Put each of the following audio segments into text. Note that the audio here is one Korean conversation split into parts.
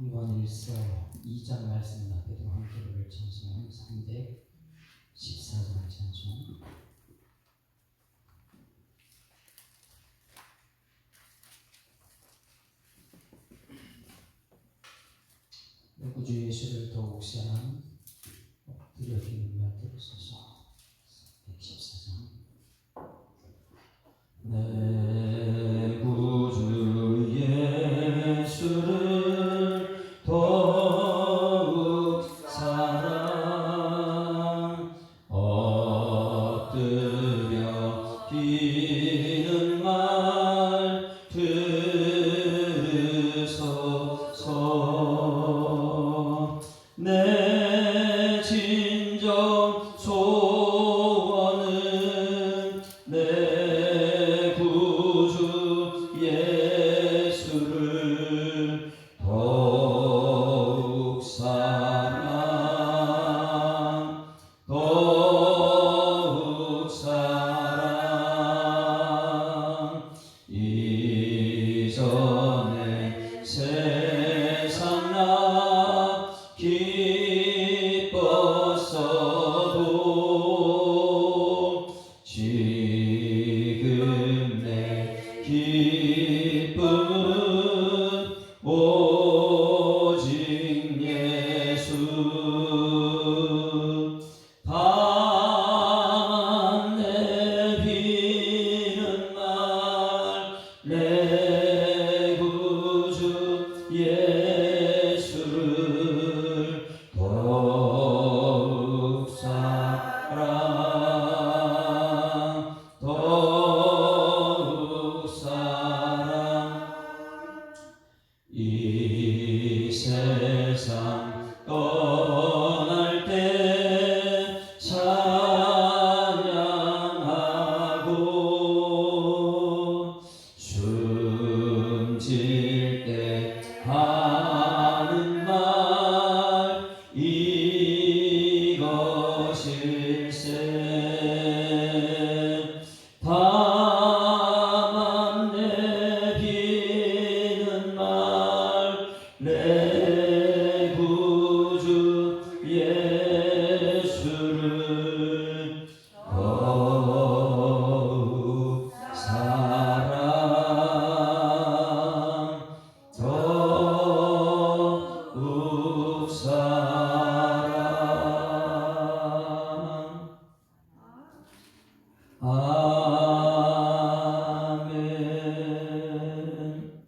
요한일서 2장 말씀 앞에도 함께 부를 찬송은 314장 찬송. 내 구주 예수를 더욱 사랑 엎드려 기도가 들으소서. 114장. 내 구주 예수를 더욱 사랑 엎드려 기는 말 들으소서. 내 진정 소원은 내 구주 예수를 더욱 사랑 더욱 사랑. 이전에 세상 나 기뻤어도 지금 내 기쁨은 오직 예수. 다만 내비는 말 내 구주 예수를 더욱 사랑 더욱 사랑. 이 세상 떠날 때 찬양하고 숨질 때 하는 말 이것일세. 다만 내비는 말 내 구주 예수를 더욱 사랑 더욱 사랑. 아멘.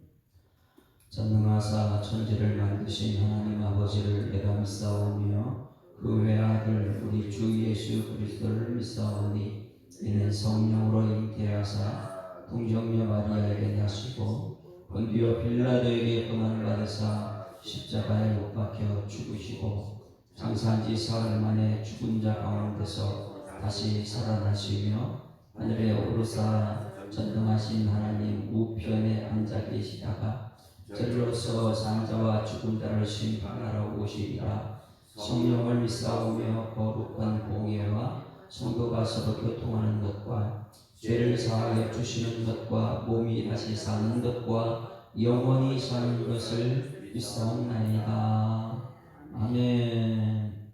전능하사 천지를 만드신 하나님 아버지를 내가 믿사오며 그 외아들 우리 주 예수 그리스도를 믿사오니 이는 성령으로 잉태하사 동정녀 마리아에게 나시고 본디오 빌라도에게 고난을 받으사 십자가에 못 박혀 죽으시고 장사한 지 사흘 만에 죽은 자 가운데서 다시 살아나시며 하늘에 오르사 전능하신 하나님 우편에 앉아 계시다가 저리로서 산자와 죽은 자를 심판하러 오시리라. 성령을 믿사오며 거룩한 공예와 성도가 서로 교통하는 것과 죄를 사하여 주시는 것과 몸이 다시 사는 것과 영원히 사는 것을 믿사옵나이다. 아멘.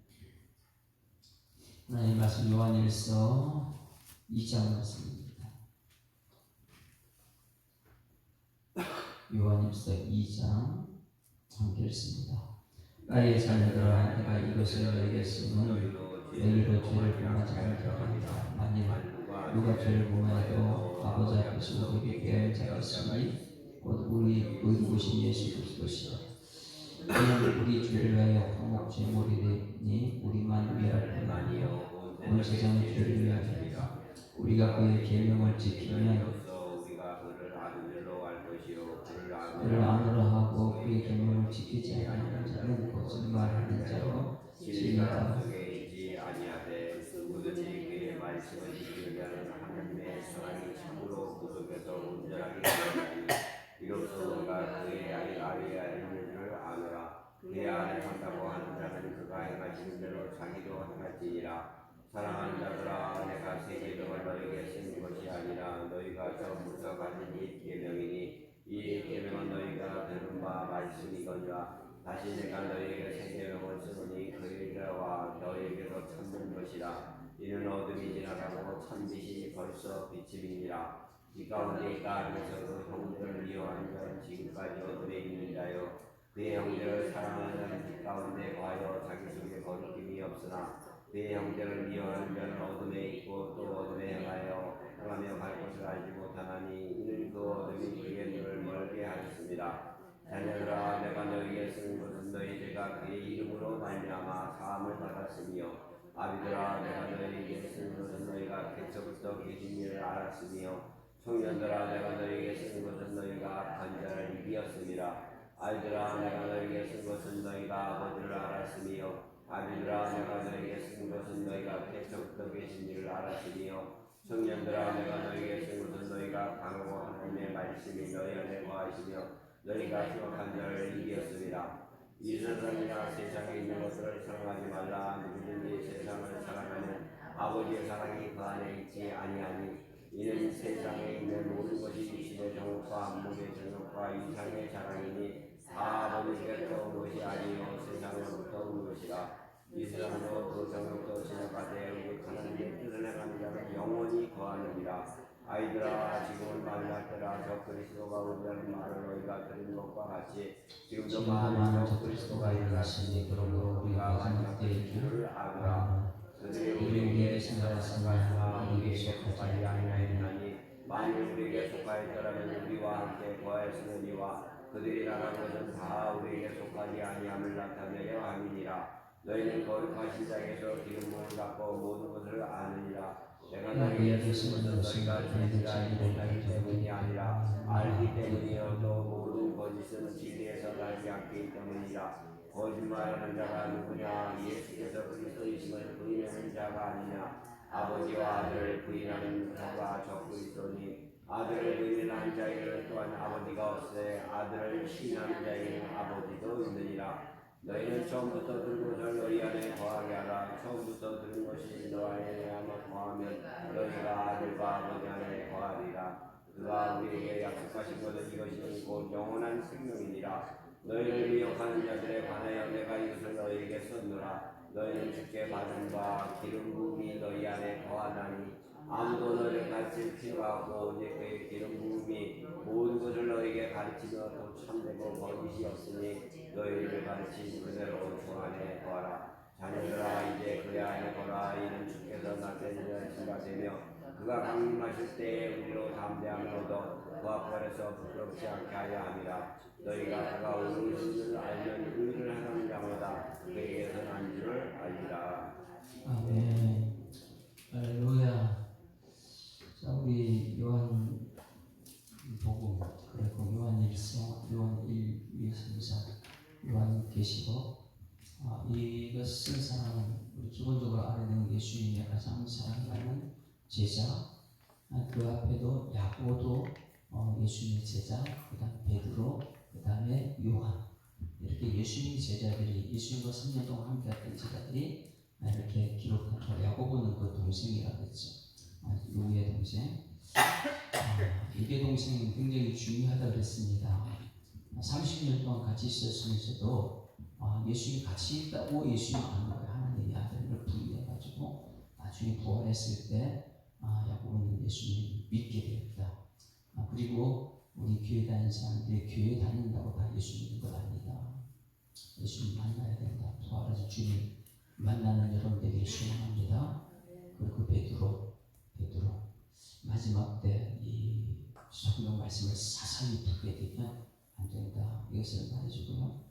하나님 말씀 요한일서 2장 말씀입니다. 요한일서 2장 함께 읽습니다. 나의 자녀들아, 내가 이것을 너에게 쓰면 너희로 죄를 범하지 않게 하리라. 만일 누가 죄를 범하여도 아버지 앞에서 우리에게 깨어날 자가 있으니 곧 우리 의구신 예수 그리스도시라. 그는 우리 죄를 위하여 화목 제물이 되니 우리만 위할 뿐 아니요 온 세상의 죄를 위하리라. 우리가 그의 계명을 지키면 그를 아노라 하고 그의 계명을 지키지 아니하는 자는 거짓말하는 자요 진리가 그에게 있지 아니하되 누구든지 그의 말씀을 지키려는 하나님의 사랑이 참으로 그 속에서 온전하게 드러나니 이로써 우리가 그의 아리에 있는 줄 아노라. 그의 안에 산다고 하는 자는 그가 행하시는 대로 자기도 행할지니라. 사랑하는 자들아, 내가 새 계명을 너희에게 쓴 것이 아니라 너희가 처음부터 가진 이 계명이니 이 계명은 너희가 들은 바 말씀이거니와 다시 내가 너희에게 생명을 주노니 그에게와 너희에게로 찾는 것이라. 이는 어둠이 지나가고 천빛이 벌써 비침이니라. 이 가운데 있다 하면서도 형제를 미워하는 자는 지금까지 어둠에 있는 자요 그의 형제를 사랑하는 빛 가운데 거하여 자기 속에 거리낌이 없으나 그의 형제를 미워하는 자는 어둠에 있고 또 어둠에 행하며 갈 것을 알지 못하나니 이는 그 어둠이 그의 눈을 멀게 하였습니다. 자녀들아 내가 너희에게 쓰는 것은 너희 죄가 그의 이름으로 말미암아 사함을 받았으며 아비들아 내가 너희에게 쓰는 것은 너희가 태초부터 계신 일을 알았으며 청년들아 내가 너희에게 쓰는 것은 너희가 악한 자를 이기었음이라. 아이들아 내가 너희에게 쓴 것은 너희가 아버지를 알았으며 아비들아 내가 너희에게 쓴 것은 너희가 태초부터 계신 일을 알았으며 청년들아 내가 너희에게 쓴 것은 너희가 강하고 하나님의 말씀이 너희 안에 거하시며 너희가 추악한 자를 이기었음이라. 이 세상이나 세상에 있는 것들을 사랑하지 말라. 누구든지 세상을 사랑하면 아버지의 사랑이 그 안에 있지 아니하니 이는 세상에 있는 모든 것이 이신의 정욕과 안목의 정욕과 이상의 자랑이니 다 아버지께서 온 것이 아니요 세상으로부터 온 것이라. 이 세상도 그 정욕도 지나가되 오직 하나님의 뜻을 행하는 자는 영원히 거하느니라. 아이들아 지금은 만날 때라. 저 그리스도가 온다는 말을 너희가 들은 것과 같이 지금도 많은 저 그리스도가 있으니 그러므로 우리가 마지막 때의 줄을 아노라. 그들이 우리에게 생각하시나 우리에게 속하지 아니하였나니 만일 우리에게 속하였더라면 우리와 함께 거하였으니와 그들이 나간 것은 다 우리에게 속하지 아니함을 나타내려 함이니라. 너희는 거룩하신 자에게서 기름 부음을 받고 모든 것을 아느니라. 내가 너희에게 쓰는 것은 너희가 진실을 알지 못하기 때문이 아니라 알기 때문이요 또 모든 거짓은 진리에서 나지 않기 때문이라. 거짓말하는 자가 누구냐? 예수께서 그리스도이심을 부인하는 자가 아니냐? 아버지와 아들을 부인하는 자가 저 그리스도니 아들을 부인하는 자에게는 또한 아버지가 없으되 아들을 시인하는 자에게는 아버지도 있느니라. 너희는 처음부터 들은 것을 너희 안에 거하게 하라. 처음부터 들은 것이 너 안에 거하면 너희가 아들과 아버지 안에 거하리라. 그가 우리에게 약속하신 것은 이것이 곧 영원한 생명이니라. 너희를 미혹하는 자들에 관하여 내가 이것을 너희에게 썼노라. 너희는 주께 받은 바 기름 부음이 너희 안에 거하나니 아무도 너희를 가르칠 필요가 없고 오직 그의 기름 부음이 모든 것을 너희에게 가르치며 또 참되고 거짓이 없으니 너희를 가르친 그대로 주 안에 거하라. 자녀들아 이제 그의 안에 거라. 이는 주께서 낮에 지가 되며 그가 강림하실 때에 우리로 담대함을 얻어 그 앞에서 부끄럽지 않게 하려 함이라. 너희가 그가 의를 알면 의를 하는 자마다 그에게서 난 줄을 알리라. 아멘. 할렐루야. 자, 우리 요한 복음 그리고 요한 1서, 요한 1, 2, 3, 4, 요한 계시록 이것을 사랑하는 우리 기본적으로 알아야 되는 예수님의 가장 사랑하는 제자, 그 앞에도 야고도 예수님의 제자, 그 다음 베드로, 그 다음에 요한, 이렇게 예수님의 제자들이 예수님과 3년 동안 함께했던 제자들이 이렇게 기록한 야고보는 그 동생이라고 했죠. 요의 동생. 이게 동생은 굉장히 중요하다 그랬습니다. 30년 동안 같이 있었으면서도 예수님이 같이 있다고 예수님이 아는 거예요. 하나님의 아들을 부인해가지고 나중에 부활했을 때 야고보는 예수님을 믿게 되었다. 그리고 우리 교회 다니는 사람들이 교회 다닌다고 다 예수 믿는 것 아니다. 예수님 만나야 된다. 부활하신 주님 만나는 여러분 되기를 소원합니다. 그리고 베드로 마지막 때 이 성경 말씀을 사상히 듣게 되면 안 된다. 이것을 말해주고요.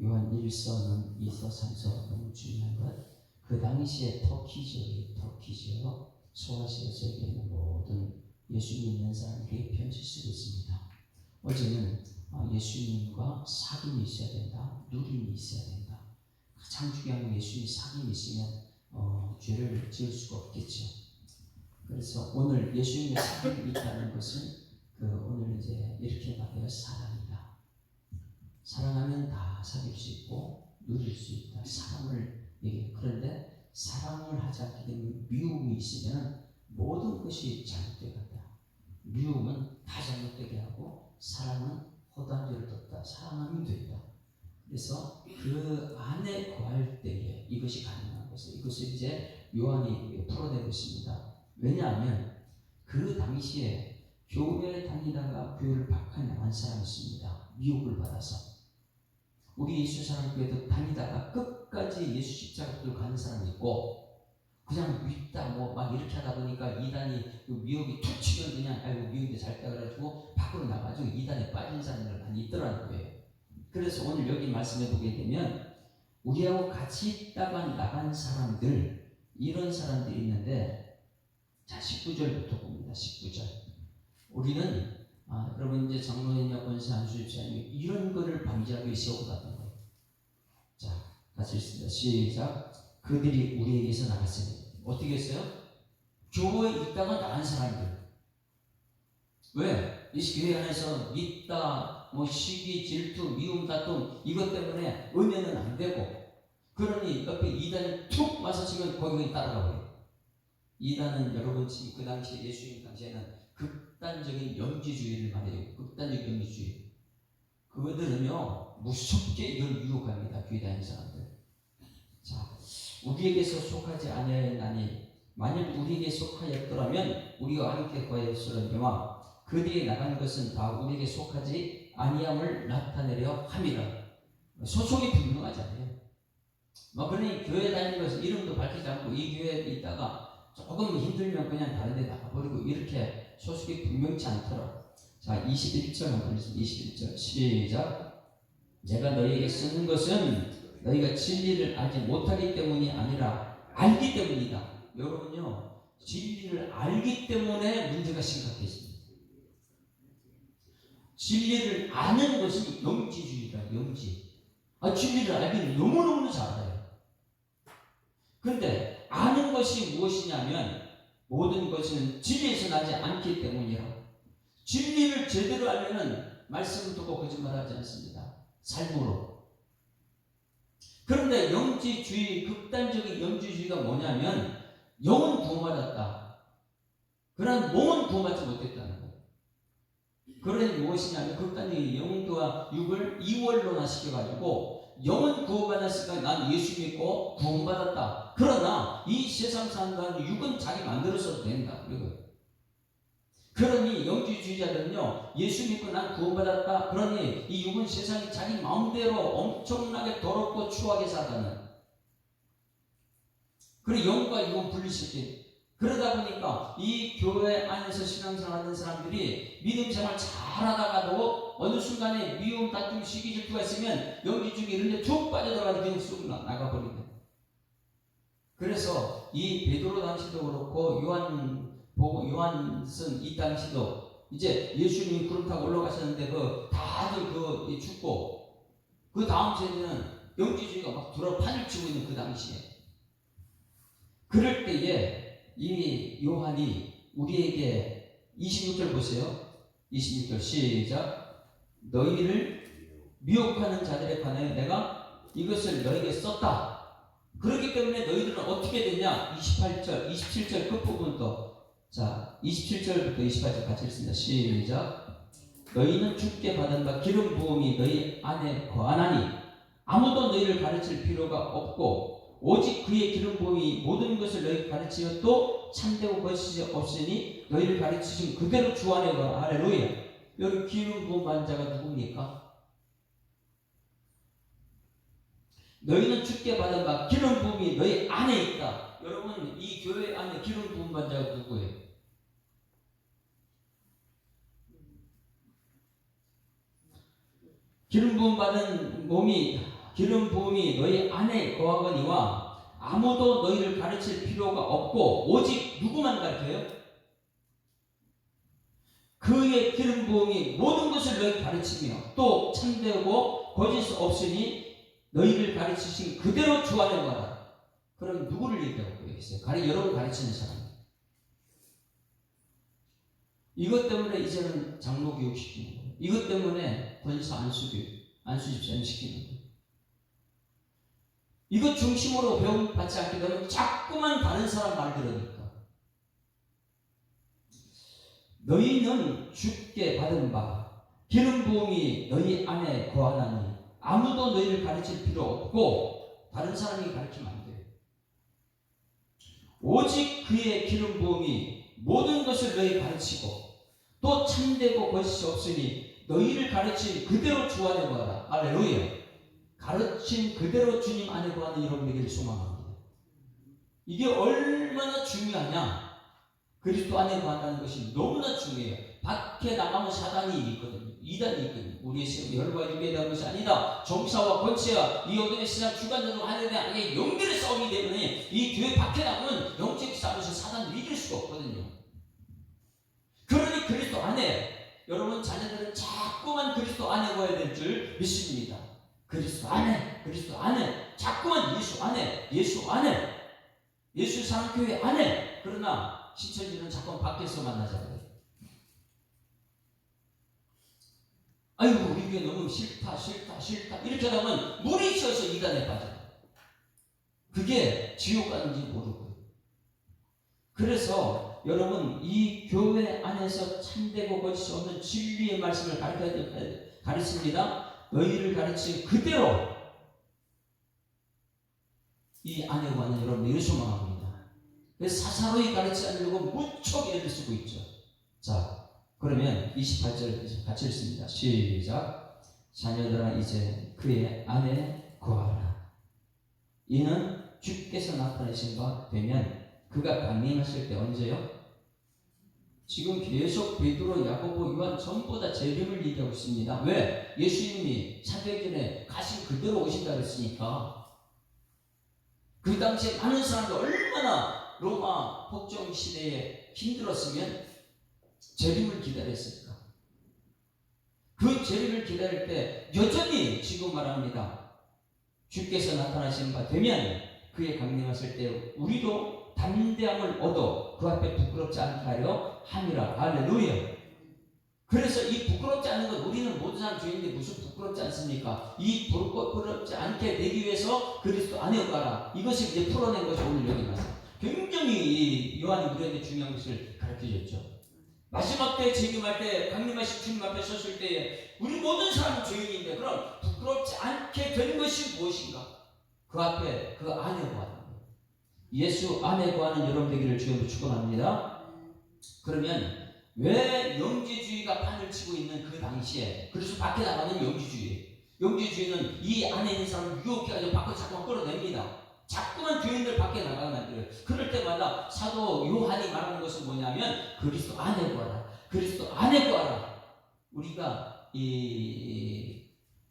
요한 1서는 2서, 3서 너무 중요한 것. 그 당시에 터키죠. 소아시아에서 있는 모든 예수 믿는 사람들이 편지 쓰고 있습니다. 어제는 예수님과 사귐이 있어야 된다. 누림이 있어야 된다. 가장 중요한 건 예수님이 사귐이 있으면 죄를 지을 수가 없겠죠. 그래서 오늘 예수님의 사귐이 있다는 것은 오늘 이제 이렇게 말해요. 사랑이다. 사랑하면 다 사귈 수 있고 누릴 수 있다. 사랑을 얘기해요. 그런데 사랑을 하지 않게 되면 미움이 있으면 모든 것이 잘못되게 한다. 미움은 다 잘못되게 하고 사랑은 허단지를 뒀다. 사랑하면 된다. 그래서 그 안에 거할 때에 이것이 가능한 것을 이것을 이제 요한이 풀어내고 있습니다. 왜냐하면 그 당시에 교회에 다니다가 교회를 박해 나간 사람이 있습니다. 미혹을 받아서. 우리 예수사랑교회도 다니다가 끝까지 예수 십자가를 가는 사람이 있고, 그냥 믿다 뭐 막 이렇게 하다 보니까 이단이 그 미혹이 툭 치면 그냥 아이고 미혹이 잘다 그래가지고 밖으로 나가지고 이단에 빠진 사람들 많이 있더라는 거예요. 그래서 오늘 여기 말씀해 보게 되면 우리하고 같이 있다가 나간 사람들, 이런 사람들이 있는데, 자 19절부터 봅니다. 19절. 우리는 여러분 이제 장로님이나 권사 안수집사님이 이런 거를 방지하기 위해 세워놨던 거예요. 자 같이 읽습니다. 시작. 그들이 우리에게서 나갔으니 어떻게 했어요? 교회에 있다가 나간 사람들. 왜? 이 교회 안에서 믿다, 뭐 시기, 질투, 미움, 다툼 이것 때문에 은혜는 안 되고, 그러니 옆에 이단이 툭 와서 지금 거기에 따라가 버려요. 이단은 여러분 지금 그 당시에 예수님 당시에는 극단적인 영지주의를 말해요. 극단적 영지주의. 그들은요 무섭게 이걸 유혹합니다. 교회 다니는 사람들. 자, 우리에게서 속하지 아니하였나니 만일 우리에게 속하였더라면 우리와 함께 거하였으려니와 그들이 나간 것은 다 우리에게 속하지 아니함을 나타내려 함이라. 소속이 분명하지 않아요. 그러니 교회 다니는 것은 이름도 밝히지 않고 이 교회에 있다가 조금 힘들면 그냥 다른 데 나가버리고 이렇게 소속이 분명치 않더라. 자 21절 한번 읽습니다. 21절 시작. 내가 너희에게 쓰는 것은 너희가 진리를 알지 못하기 때문이 아니라 알기 때문이다. 여러분요 진리를 알기 때문에 문제가 심각해집니다. 진리를 아는 것이 영지주의다. 영지. 진리를 알기는 너무너무 잘 알아요. 그런데 아는 것이 무엇이냐면 모든 것은 진리에서 나지 않기 때문이라. 진리를 제대로 알면은 말씀을 듣고 거짓말하지 않습니다. 삶으로. 그런데 영지주의, 극단적인 영지주의가 뭐냐면 영은 구원받았다. 그러나 몸은 구원받지 못했다는 거예요. 그러니 무엇이냐면 극단적인 영과 육을 이원론화 시켜가지고 영은 구원받았으니까 난 예수 믿고 구원받았다. 그러나 이 세상 사는 육은 자기 만들어서도 된다. 그러니 영지주의자들은요 예수 믿고 난 구원받았다. 그러니 이 육은 세상이 자기 마음대로 엄청나게 더럽고 추하게 살아가는, 그리고 영과 육은 분리시킨. 그러다 보니까 이 교회 안에서 신앙생활하는 사람들이 믿음 생활 잘하다가도 어느 순간에 미움, 다툼, 시기, 질투가 있으면 영지주의 이런 데 쭉 빠져들어가서 그냥 쑥 나가버리는. 그래서 이 베드로 당시도 그렇고 요한슨 이 당시도 이제 예수님이 구름 타고 올라가셨는데 다들 죽고 그 다음 세대는 영지주의가 막 판을 치고 있는 그 당시에. 그럴 때에 이 요한이 우리에게 26절 보세요. 26절 시작. 너희를 미혹하는 자들에 관하여 내가 이것을 너희에게 썼다. 그렇기 때문에 너희들은 어떻게 되냐? 28절, 27절 끝부분도. 자, 27절부터 28절 같이 읽습니다. 시작. 너희는 주께 받은 바 기름 부음이 너희 안에 거하나니 아무도 너희를 가르칠 필요가 없고 오직 그의 기름 부음이 모든 것을 너희 가르치여 또 참되고 거짓이 없으니 너희를 가르치신 그대로 주 안에 거하. 할렐루야. 여기 기름 부음 받은 자가 누굽니까? 너희는 주께 받은 바 기름 부음이 너희 안에 있다. 여러분 이 교회 안에 기름 부음 받은 자가 누구예요? 기름 부음 받은 기름 부음이 너희 안에 거하거니와 아무도 너희를 가르칠 필요가 없고 오직 누구만 가르쳐요? 그의 기름 부음이 모든 것을 너희 가르치며 또 참되고 거짓 없으니 너희를 가르치신 그대로 주 안에 거하라. 그럼 누구를 얘기하고 있어요? 여러분 가르치는 사람. 이것 때문에 이제는 장로 교육 시키는 거예요. 이것 때문에 권사 안수집사님 시키는 거예요. 이것 중심으로 배움 받지 않게 되면 자꾸만 다른 사람 말 들으니까. 너희는 주께 받은 바 기름 부음이 너희 안에 거하나니 아무도 너희를 가르칠 필요 없고 다른 사람이 가르치면 안 돼요. 오직 그의 기름 부음이 모든 것을 너희 가르치고 또 참되고 거짓이 없으니 너희를 가르친 그대로 주 안에 거하라. 할렐루야. 가르친 그대로 주님 안에 거하는 이런 되기를 소망합니다. 이게 얼마나 중요하냐. 그리스도 안에 거한다는 것이 너무나 중요해요. 밖에 나가면 사단이 있거든요. 이단이 있거든요. 우리의 세상 혈과 육에 대한 것이 아니다. 정사와 권세와 이 어둠의 세상 주관자도 하늘에 대한 영들의 싸움이기 때문에 이 교회 밖에 나가면 영적 싸움에서 사단을 이길 수가 없거든요. 그러니 그리스도 안에 여러분 자녀들은 자꾸만 그리스도 안에 거해야 될 줄 믿습니다. 그리스도 안에, 그리스도 안에, 자꾸만 예수 안에, 예수 안에, 예수 사랑교회 안에. 그러나 신천지는 자꾸 밖에서 만나잖아요. 아이고 우리 교회 너무 싫다 이렇게 하면 물이 튀어서 이단에 빠져요. 그게 지옥 가는지 모르고요. 그래서 여러분 이 교회 안에서 참되고 거짓이 없는 진리의 말씀을 가르칩니다. 너희를 가르친 그대로 이 안에 관한 여러분들이 소망합니다. 그래서 사사로이 가르치지 않으려고 무척 애를 쓰고 있죠. 자, 그러면 28절 같이 읽습니다. 시작. 자녀들아 이제 그의 안에 거하라. 이는 주께서 나타내신 바 되면 그가 강림하실 때 언제요? 지금 계속 베드로, 야고보, 요한 전부 다 재림을 얘기하고 있습니다. 왜? 예수님이 사도행 전에 가신 그대로 오신다 그랬으니까. 그 당시에 많은 사람들 얼마나 로마 폭정 시대에 힘들었으면 재림을 기다렸을까? 그 재림을 기다릴 때 여전히 지금 말합니다. 주께서 나타나시는 바 되면 그의 강림하실 때 우리도 담대함을 얻어 그 앞에 부끄럽지 않게 하려 함이라. 할렐루야. 그래서 이 부끄럽지 않은 것, 우리는 모든 사람 죄인데 무슨 부끄럽지 않습니까? 이 부끄럽지 않게 되기 위해서 그리스도 안에 가라. 이것을 이제 풀어낸 것이 오늘 여기 나서 굉장히 이 요한이 우리에게 중요한 것을 가르쳐줬죠. 마지막 때 재림할 때 강림하신 주님 앞에 섰을 때에 우리 모든 사람은 죄인인데 그럼 부끄럽지 않게 된 것이 무엇인가? 그 앞에 그 안에 거하는 거예요. 예수 안에 거하는 여러분 되기를 주님으로 축원합니다. 그러면 왜 영지주의가 판을 치고 있는 그 당시에 그래서 밖에 나가는 영지주의는 이 안에 있는 사람을 유혹해가지고 밖으로 자꾸만 끌어냅니다. 자꾸만 교인들 밖에 나가게 만들어요. 그럴 때마다 사도 요한이 말하는 것은 뭐냐면 그리스도 안에 거하라. 그리스도 안에 거하라. 우리가 이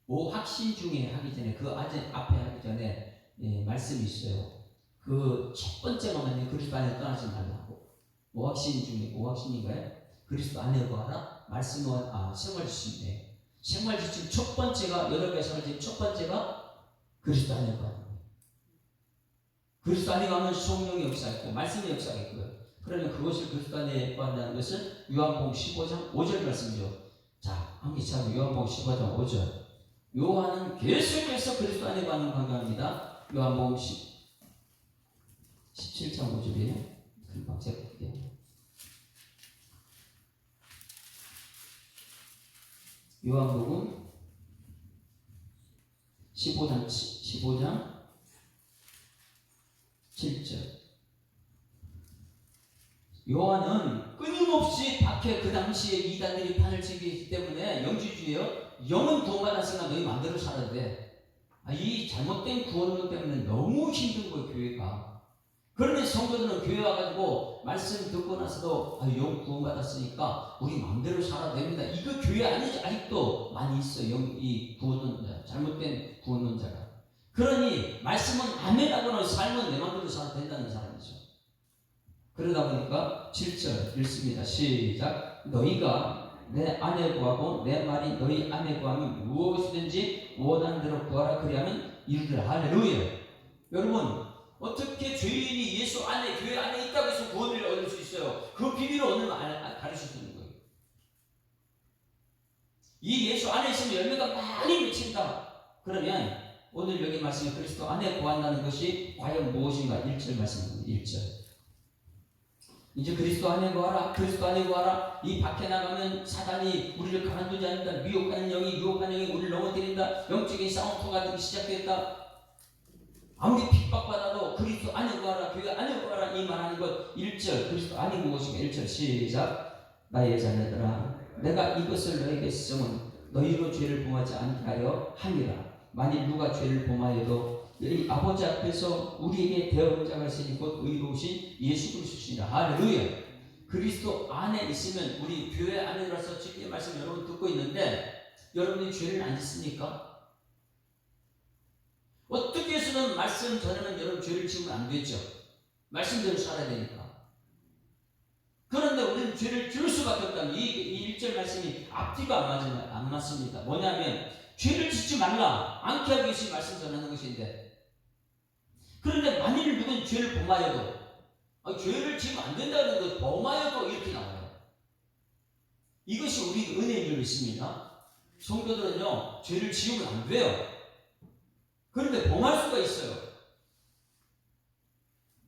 오학신 중에 하기 전에 그 앞에 하기 전에 말씀이 있어요. 그 첫 번째가 뭐냐면 그리스도 안에 떠나지 말라고. 오학신 중에 오학신인가요? 그리스도 안에 거하라. 말씀은 생활지침이에요. 생활지침 첫 번째가 8가지 생활지침 첫 번째가 그리스도 안에 거하라. 그리스도 안에 가면 성령의 역사가 있고 말씀의 역사가 있고요. 그러면 그것을 그리스도 안에 거한다는 것은 요한복음 15장 5절 말씀이죠. 자, 함께 찾아 요한복음 15장 5절. 요한은 계속해서 그리스도 안에 거하는 강조합니다. 요한복음 17장 5절이에요. 금방 제가 볼게요. 요한복음 15장 7절. 요한은 끊임없이 밖에 그 당시에 이단들이 판을 치기 때문에 영지주의요. 영은 구원받았으나 너희 마음대로 살아야 돼. 이 잘못된 구원론 때문에 너무 힘든 거예요, 교회가. 그러면 성도들은 교회 와가지고 말씀 듣고 나서도 영 구원받았으니까 우리 마음대로 살아야 됩니다. 이거 교회 아니지. 아직도 많이 있어요. 이 구원론자, 잘못된 구원론자가. 그러니 말씀은 아멘하거나 삶은 내 마음대로 살아도 된다는 사람이죠. 그러다 보니까 7절 읽습니다. 시작. 너희가 내 안에 구하고 내 말이 너희 안에 구하면 무엇이든지 원하는 대로 구하라. 그리하면 이루리라. 할렐루야. 여러분 어떻게 죄인이 예수 안에 교회 안에 있다고 해서 구원을 얻을 수 있어요? 그 비밀을 오늘 가르쳐주는 거예요. 이 예수 안에 있으면 열매가 많이 맺힌다. 그러면 오늘 여기 말씀에 그리스도 안에 구한다는 것이 과연 무엇인가? 1절 말씀입니다. 1절. 이제 그리스도 안에 구하라. 그리스도 안에 구하라. 이 밖에 나가면 사단이 우리를 가만두지 않는다. 미혹하는 영이 우리를 넘어뜨린다. 버립니다. 영적인 싸움터 같은 게 시작됐다. 아무리 핍박받아도 그리스도 안에 거하라, 교회 안에 거하라 이 말하는 것 1절 그리스도 안에 무엇인가 1절 시작. 나의 자녀들아 내가 이것을 너에게 쓰면 너희로 죄를 범하지 않게 하려 함이라. 만일 누가 죄를 범하여도 너희 아버지 앞에서 우리에게 대언자가 있으니 곧 의로우신 예수 그리스도시니라. 할렐루야. 그리스도 안에 있으면 우리 교회 안에 들어서 진리의 말씀 여러분 듣고 있는데 여러분이 죄를 안 짓습니까? 어떻게 해서는 말씀 전하면 여러분 죄를 지으면 안 되죠. 말씀대로 살아야 되니까. 그런데 우리는 죄를 지을 수밖에 없다는 이 1절 말씀이 앞뒤가 안 맞습니다. 뭐냐면 죄를 짓지 말라 않게 하기 위해서 말씀 전하는 것인데, 그런데 만일 누군 죄를 범하여도 죄를 지으면 안 된다는 것 범하여도 이렇게 나와요. 이것이 우리 은혜인 줄 믿습니다. 성도들은요 죄를 지으면 안 돼요. 그런데 범할 수가 있어요.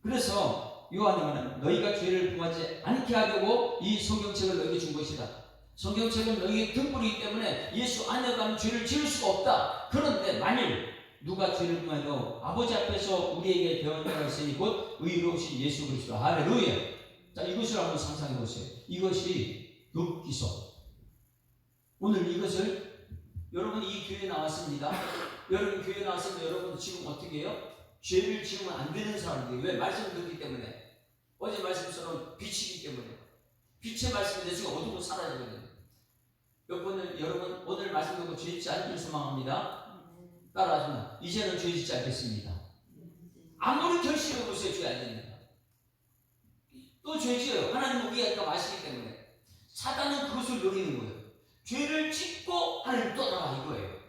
그래서 요한이 말하는 너희가 죄를 범하지 않게 하려고 이 성경책을 너희에게 준 것이다. 성경책은 너희에게 등불이기 때문에 예수 안에 가면 죄를 지을 수가 없다. 그런데 만일 누가 죄를 범하여도 아버지 앞에서 우리에게 대언자가 있으니 곧 의로우신 예수 그리스도. 할렐루야. 자, 이것을 한번 상상해 보세요. 이것이 욥기서. 오늘 이것을 여러분 이 교회에 나왔습니다. 여러분 교회에 나왔으면 여러분 지금 어떻게 해요? 죄를 지으면 안 되는 사람들이. 왜? 말씀을 듣기 때문에. 어제 말씀처럼 빛이기 때문에. 빛의 말씀이 내 속에 어두운 살아야 되거든요. 여러분 오늘 말씀 듣고 죄 짓지 않기를 소망합니다. 따라하시면 이제는 죄 짓지 않겠습니다. 아무리 결심해 보세요. 죄 안 됩니다. 또 죄 지어요. 하나님 우리가 마시기 때문에. 사단은 그것을 노리는 거예요. 죄를 짓고 하나님 떠나라 이거예요.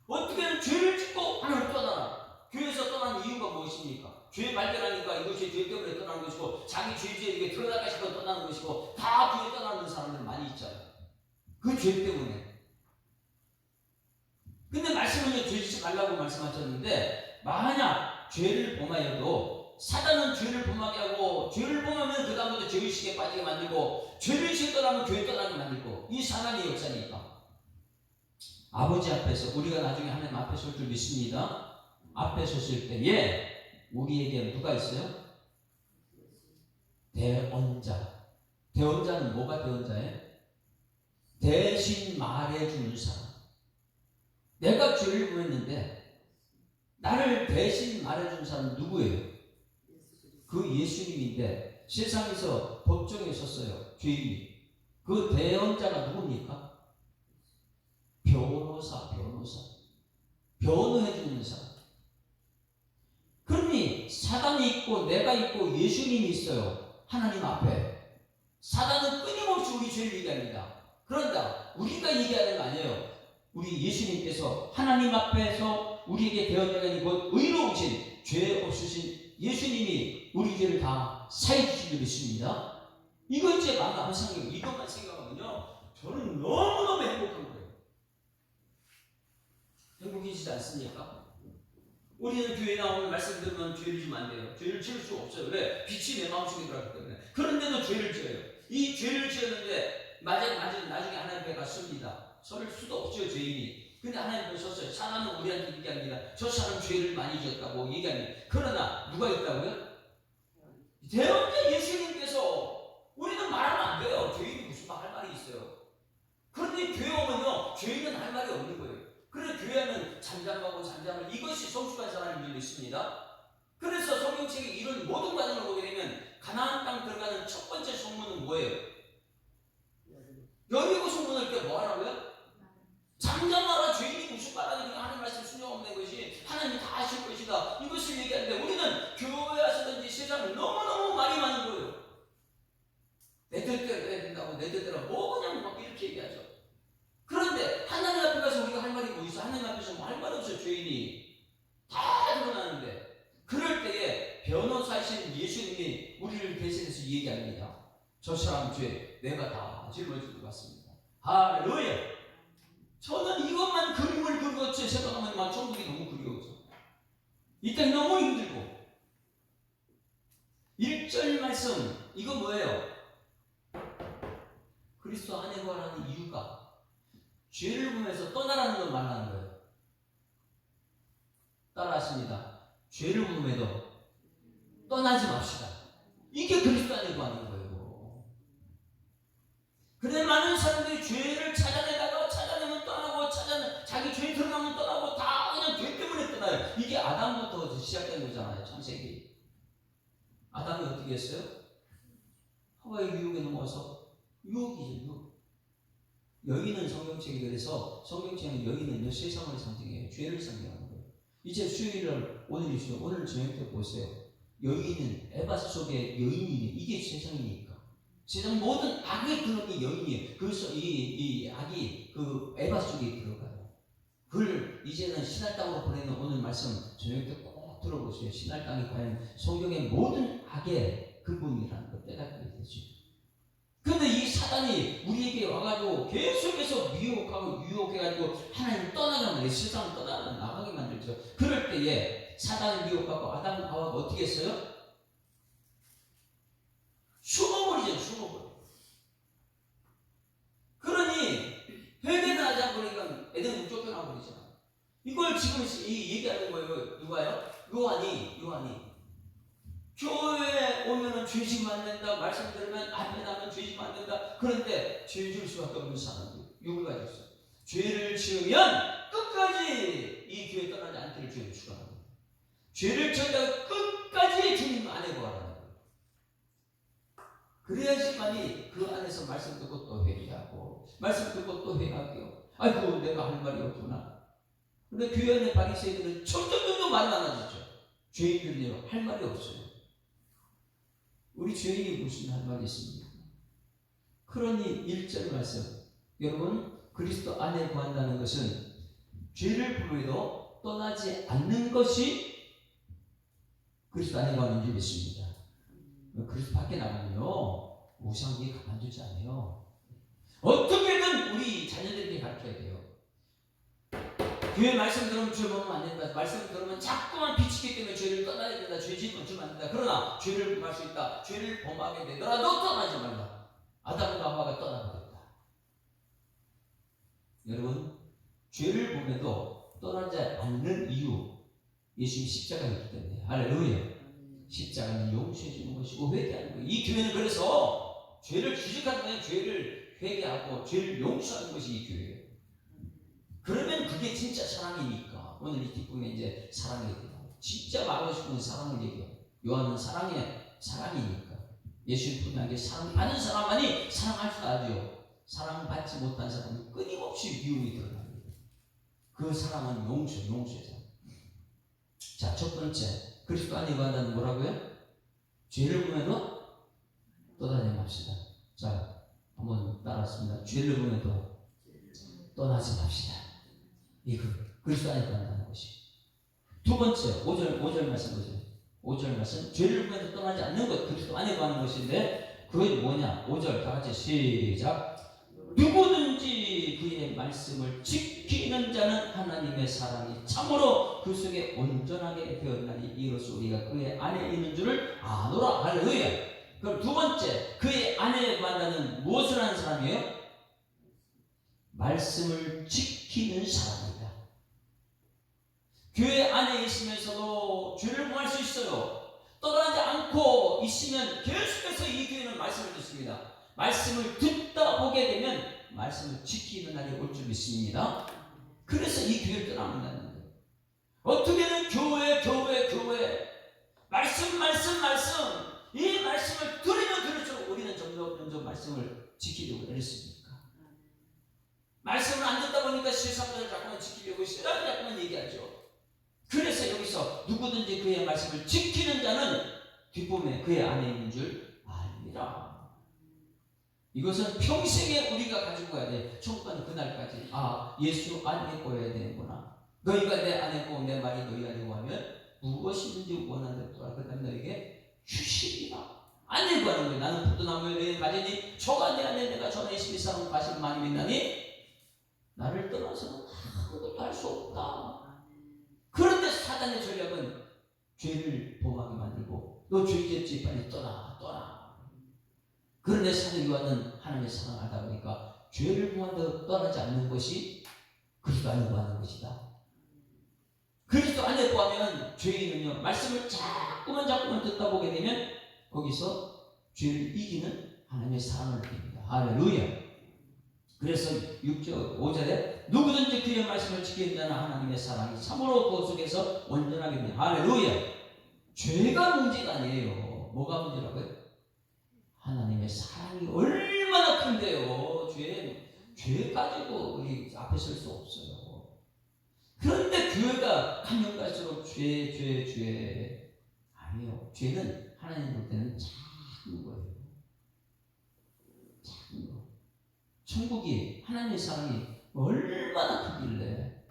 어떻게든 죄를 짓고 하나님 떠나라. 교회에서 떠나는 이유가 무엇입니까? 죄 발견하니까 이것이 죄 때문에 떠나는 것이고, 자기 죄지에 이게 들어가까 싶어 떠나는 것이고, 다 교회 떠나는 사람들 많이 있잖아요. 그 죄 때문에. 근데 말씀은요 죄 짓지 말라고 말씀하셨는데, 만약 죄를 범하여도 사단은 죄를 범하게 하고, 죄를 범하면 그 다음부터 죄의식에 빠지게 만들고, 죄의식에 떠나면 교회 떠나게 만들고, 이 사단의 역사니까. 아버지 앞에서 우리가 나중에 하나님 앞에 설 줄 믿습니다. 앞에 섰을 때에 우리에게 누가 있어요? 대언자. 대언자는 뭐가 대언자예요? 대신 말해주는 사람. 내가 죄를 범했는데 나를 대신 말해주는 사람은 누구예요? 그 예수님인데 세상에서 법정에 섰어요. 죄인이. 그 대언자가 누굽니까? 변호사. 변호해주는 사람. 그러니 사단이 있고 내가 있고 예수님이 있어요. 하나님 앞에. 사단은 끊임없이 우리 죄를 얘기합니다. 그런다 우리가 얘기하는 거 아니에요. 우리 예수님께서 하나님 앞에서 우리에게 대언자가 있고 의로우신 죄 없으신 예수님이 우리 죄를 다 사해주신 줄 믿습니다. 이거 제 마음 항상 이것만 생각하면요 저는 너무너무 행복한 거예요. 행복해지지 않습니까? 우리는 교회에 나오면 말씀 들으면 죄를 지으면 안 돼요. 죄를 지을 수가 없어요. 왜? 빛이 내 마음속에 들어갔기 때문에. 그런데도 죄를 지어요. 이 죄를 지었는데 나중에 하나님 앞에 갔습니다. 설 수도 없죠, 죄인이. 근데 하나님 앞에 섰어요. 사람은 우리한테 얘기합니다. 저 사람 죄를 많이 지었다고 얘기합니다. 그러나 누가 있다고요? 대언자 예수님께서. 우리는 말하면 안 돼요. 죄인이 무슨 할 말이 있어요. 그런데 교회 오면요 죄인은 할 말이 없는 거예요. 그래 교회는 잠잠하고 이것이 성숙한 사람인 줄 믿습니다. 그래서 성경책에 이런 모든 과정을 보게 되면 가나안 땅 들어가는 첫 번째 성문은 뭐예요? 여리고 성문을 때 뭐 하라고요? 잠잠하라. 죄인이 무슨 말하니까 하나님 말씀 순종하면 것이 하나님이 다 하실 것이다. 이것을 얘기하는데 우리는 교회에 와서든지 세상에 너무너무 말이 많은 거예요. 내 뜻대로 해야 된다고 내 뜻대로 뭐 그냥 막 이렇게 얘기하죠. 그런데 하나님 앞에 가서 우리가 할 말이 뭐 있어? 하나님 앞에서 뭐 할 말 없어요. 죄인이 다 드러나는데 그럴 때에 변호사이신 예수님이 우리를 대신해서 얘기합니다. 저 사람 죄 내가 다 짊어질 것 같습니다. 할렐루야. 저는 이것만 그림을 그리고 생각하면 막 천국이 너무 그리워져. 이 땅이 너무 힘들고. 1절 말씀 이거 뭐예요? 그리스도 안에 거하라는 이유가 죄를 보면서 떠나라는 걸 말하는 거예요. 나왔습니다. 죄를 범해도 떠나지 맙시다. 이게 그리스도 안에 구하는 거예요. 그런데 많은 사람들이 죄를 찾아내다가 찾아내면 떠나고 자기 죄 드러나면 떠나고 다 그냥 죄 때문에 떠나요. 이게 아담부터 시작된 거잖아요. 창세기. 아담이 어떻게 했어요? 하와의 유혹에 넘어와서 유혹이죠. 유혹. 여인은 성경책이 그래서 성경책은 여인은 세상을 상징해요. 죄를 상징하는 거예요. 이제 수요일을 오늘이죠. 오늘 저녁 때 보세요. 여인은 에바 속의 여인이에요. 이게 세상이니까. 세상 모든 악의 근원이 여인이에요. 그래서 이 악이 그 에바 속에 들어가요. 그걸 이제는 신할 땅으로 보내는 오늘 말씀 저녁 때 꼭 들어보세요. 신할 땅이 과연 성경의 모든 악의 근본이라는 걸 깨닫게 되죠. 근데 이 사단이 우리에게 와가지고 계속해서 미혹하고 유혹해가지고 하나님 떠나가면 세상을 나가게 만들죠. 그럴 때에 사단을 미혹하고 아담 하와가 어떻게 했어요? 숨어버리죠. 숨어버려. 그러니 회개는 하지 않고 그러니까 애들은 쫓겨나버리잖아. 이걸 지금 얘기하는 거예요. 누가요? 요한이 교회에 오면은 죄지면 안 된다. 말씀 들으면 앞에 나면 죄지면 안 된다. 그런데 죄 줄 수밖에 없는 사람들 욕을 가지고 있어. 죄를 지으면 끝까지 이 교회 떠나지 않기를 죄를 축원합니다. 죄를 지었다가 끝까지 주님 안에 거하라는 거예요. 그래야지만이 그 안에서 말씀 듣고 또 회개하고 말씀 듣고 또 회개하고요. 아이고 내가 할 말이 없구나. 근데 교회 안에 바리새인들은 점점 말이 많아지죠. 죄인들은요 할 말이 없어요. 우리 죄인이 무슨 할 말이 있습니까? 그러니 1절 말씀 여러분 그리스도 안에 구한다는 것은 죄를 범해도 떠나지 않는 것이 그리스도 안에 구하는 줄 믿습니다. 그리스도 밖에 나가면요 우상이 가만두지 않아요. 어떻게든 우리 자녀들에게 가르쳐야 돼요. 교회 말씀 들으면 죄 범하면 안 된다. 말씀 들으면 자꾸만 비치기 때문에 죄를 떠나야 된다. 죄 짓면 안 된다. 그러나 죄를 범할 수 있다. 죄를 범하게 되더라도 떠나지 말라. 아담과 하와가 떠나버렸다. 여러분 죄를 범해도 떠나지 않는 이유 예수님이 십자가에 있기 때문에 할렐루야. 십자가는 용서해 주는 것이고 회개하는 거예요. 이 교회는 그래서 죄를 지적하는 죄를 회개하고 죄를 용서하는 것이 이 교회예요. 그러면 그게 진짜 사랑이니까 오늘 이 기쁨에 이제 사랑이 돼요. 진짜 말하고 싶은 사랑을 얘기해요. 요한은 사랑이니까 예수님 분명하게 사랑받는 사람만이 사랑할 줄 알죠. 사랑받지 못한 사람은 끊임없이 미움이 드러납니다. 그 사랑은 용서죠. 자, 첫 번째 그리스도 안에 구한다는 뭐라고요? 죄를 범해도 떠나지 맙시다. 자, 한번 따라했습니다. 죄를 범해도 떠나지 맙시다. 이거 그리스도 안에 구한다는 것이. 두 번째 5절 말씀 보세요. 5절 말씀 죄를 범해도 떠나지 않는 것 그리스도 안에 구하는 것인데 그게 뭐냐? 5절 다 같이 시작. 누구든지 그의 말씀을 지키는 자는 하나님의 사랑이 참으로 그 속에 온전하게 되었나니 이로써 우리가 그의 안에 있는 줄을 아노라. 할렐루야. 그럼 두 번째 그의 안에 구한다는 무엇을 하는 사람이에요? 말씀을 지키는 사람이다. 교회 안에 있으면서도 죄를 범할 수 있어요. 떠나지 않고 있으면 계속해서 이 교회는 말씀을 듣습니다. 말씀을 듣다 보게 되면 말씀을 지키는 날이 올 줄 믿습니다. 그래서 이 교회를 떠나면 되는 거예요. 어떻게든 교회 말씀 이 말씀을 들으면 들을수록 우리는 점점 말씀을 지키려고 애쓰니까 말씀을 안 듣다 보니까 세상을 자꾸만 지키려고 세상을 자꾸만 얘기하죠. 그래서 여기서 누구든지 그의 말씀을 지키는 자는 뒷부분에 그의 안에 있는 줄 알리라. 이것은 평생에 우리가 가지고 가야 돼. 천국 가는 그날까지 예수 안에 거야 되는구나. 너희가 내 안에 고 내 말이 너희 안에 거하면 무엇이든지 원하는 대로 그 다음에 너에게 주시리라. 안에 거하는 거예요. 나는 포도나무에 내 가지니 저가 내 안에 내가 전에 12사람 가신 많이 믿나니 나를 떠나서는 아무것도 할 수 없다. 그런데 사단의 전략은 죄를 범하게 만들고 너 죄지었지 빨리 떠나. 그런데 사도 요한은 하나님의 사랑을 알다 보니까 죄를 범하며 떠나지 않는 것이 그리스도 안에 구하는 것이다. 그리스도 안에 거하면 죄인은요 말씀을 자꾸만 듣다 보게 되면 거기서 죄를 이기는 하나님의 사랑을 느낍니다. 할렐루야. 그래서 6절 5절에 누구든지 그의 말씀을 지킨다는 하나님의 사랑이 참으로 그 속에서 온전하게 됩니다. 할렐루야. 죄가 문제가 아니에요. 뭐가 문제라고요? 하나님의 사랑이 얼마나 큰데요. 죄 가지고 우리 앞에 설 수 없어요. 그런데 교회가 가면 갈수록 죄 아니에요. 죄는 하나님 볼 때는 작은 거예요. 작은 거. 천국이 하나님의 사랑이 얼마나 크길래.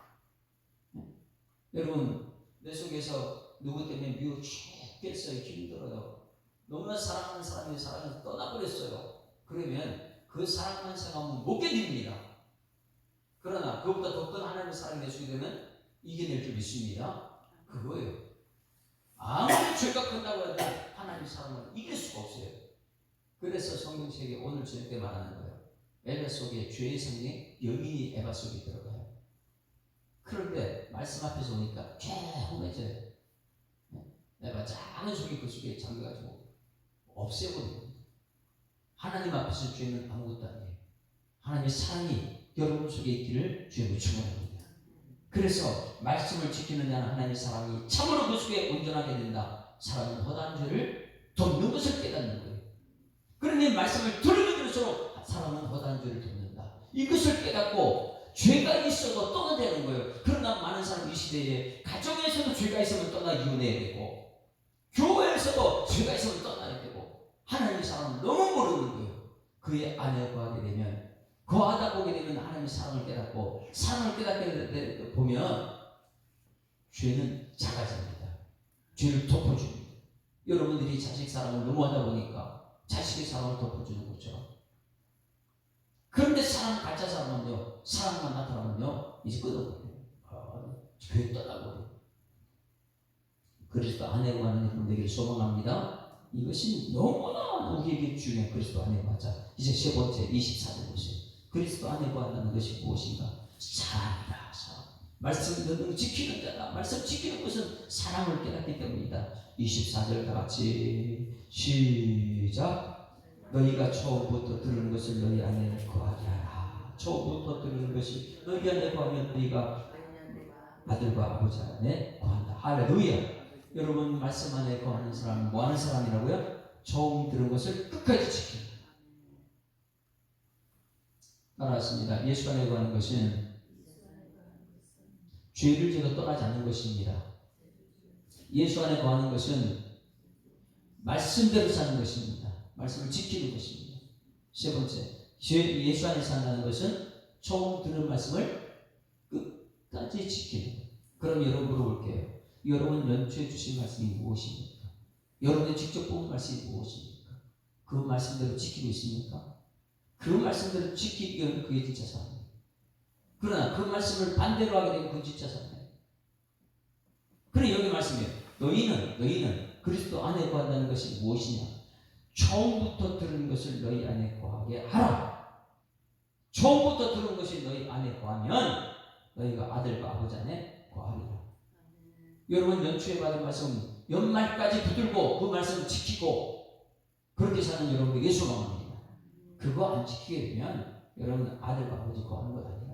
여러분 내 속에서 누구 때문에 미워 죽겠어요. 힘들어요. 너무나 사랑하는 사람이 사랑을 떠나버렸어요. 그러면 그 사랑만 생각하면 못 견딥니다. 그러나 그것보다 더 큰 하나님의 사랑이 내 속에 되면 이겨낼 줄 믿습니다. 그거예요. 아무리 죄가 큰다고 해도 하나님의 사랑을 이길 수가 없어요. 그래서 성경책에 오늘 저녁에 말하는 거예요. 에바 속에 죄의 성경에 여인이 에바 속에 들어가요. 그런데 말씀 앞에서 오니까 개운해져요. 에바 작은 속에 그 속에 잠겨가지고 없애버립니다. 하나님 앞에서 죄는 아무것도 아니에요. 하나님의 사랑이 여러분 속에 있기를 주님을 축원합니다. 그래서 말씀을 지키는 자는 하나님의 사랑이 참으로 그 속에 온전하게 된다. 사랑은 허다한 죄를 돕는 것을 깨닫는 거예요. 그러니 말씀을 들으면 들을수록 사랑은 허다한 죄를 돕는다. 이것을 깨닫고 죄가 있어도 떠나야 되는 거예요. 그러나 많은 사람이 이 시대에 가정에서도 죄가 있으면 떠나 이혼해야 되고 교회에서도 죄가 있으면 떠나야 되고 하나님의 사랑을 너무 모르는 거예요. 그의 안에 거하게 되면 거하다 보게 되면 하나님의 사랑을 깨닫고 사랑을 깨닫게 보면 죄는 작아집니다. 죄를 덮어줍니다. 여러분들이 자식 사랑을 너무 하다 보니까 자식의 사랑을 덮어주는 것처럼. 그런데 사랑 가짜 사랑은요, 사랑만 나타나면요 이제 끊어버려요. 교회 떠나버려요. 그리스도 안에 거하는 여러분들에게 소망합니다. 이것이 너무나 우리에게 중요한 그리스도 안에 거하자. 이제 세 번째 24절 보세요. 그리스도 안에 거한다는 것이 무엇인가? 사랑이다. 사랑. 말씀을 지키는 자다. 말씀 지키는 것은 사랑을 깨닫기 때문이다. 24절 다 같이 시작. 너희가 처음부터 들은 것을 너희 안에 거하게 하라. 처음부터 들은 것이 너희 안에 거하면 너희가 아들과 아버지 안에 거한다. 할렐루야. 여러분 말씀 안에 거하는 사람은 뭐 하는 사람이라고요? 처음 들은 것을 끝까지 지킨다. 따라하십니다. 예수 안에 거하는 것은 죄를 지어 떠나지 않는 것입니다. 예수 안에 거하는 것은 말씀대로 사는 것입니다. 말씀을 지키는 것입니다. 세 번째, 예수 안에 산다는 것은 처음 들은 말씀을 끝까지 지키는 것. 그럼 여러분 물어볼게요. 여러분 연초에 주신 말씀이 무엇입니까? 여러분이 직접 본 말씀이 무엇입니까? 그 말씀대로 지키고 있습니까? 그 말씀대로 지키기 위한 그게 진짜 사랑이에요. 그러나 그 말씀을 반대로 하게 되면 그건 진짜 사랑이에요. 그래 여기 말씀이에요. 너희는 그리스도 안에 거한다는 것이 무엇이냐? 처음부터 들은 것을 너희 안에 거하게 하라. 처음부터 들은 것이 너희 안에 거하면 너희가 아들과 아버지 안에 거하리라. 여러분 연초에 받은 말씀 연말까지 붙들고 그 말씀을 지키고 그렇게 사는 여러분에게 소망합니다. 그거 안 지키게 되면 여러분 아들과 아버지 거하는 것 아니라.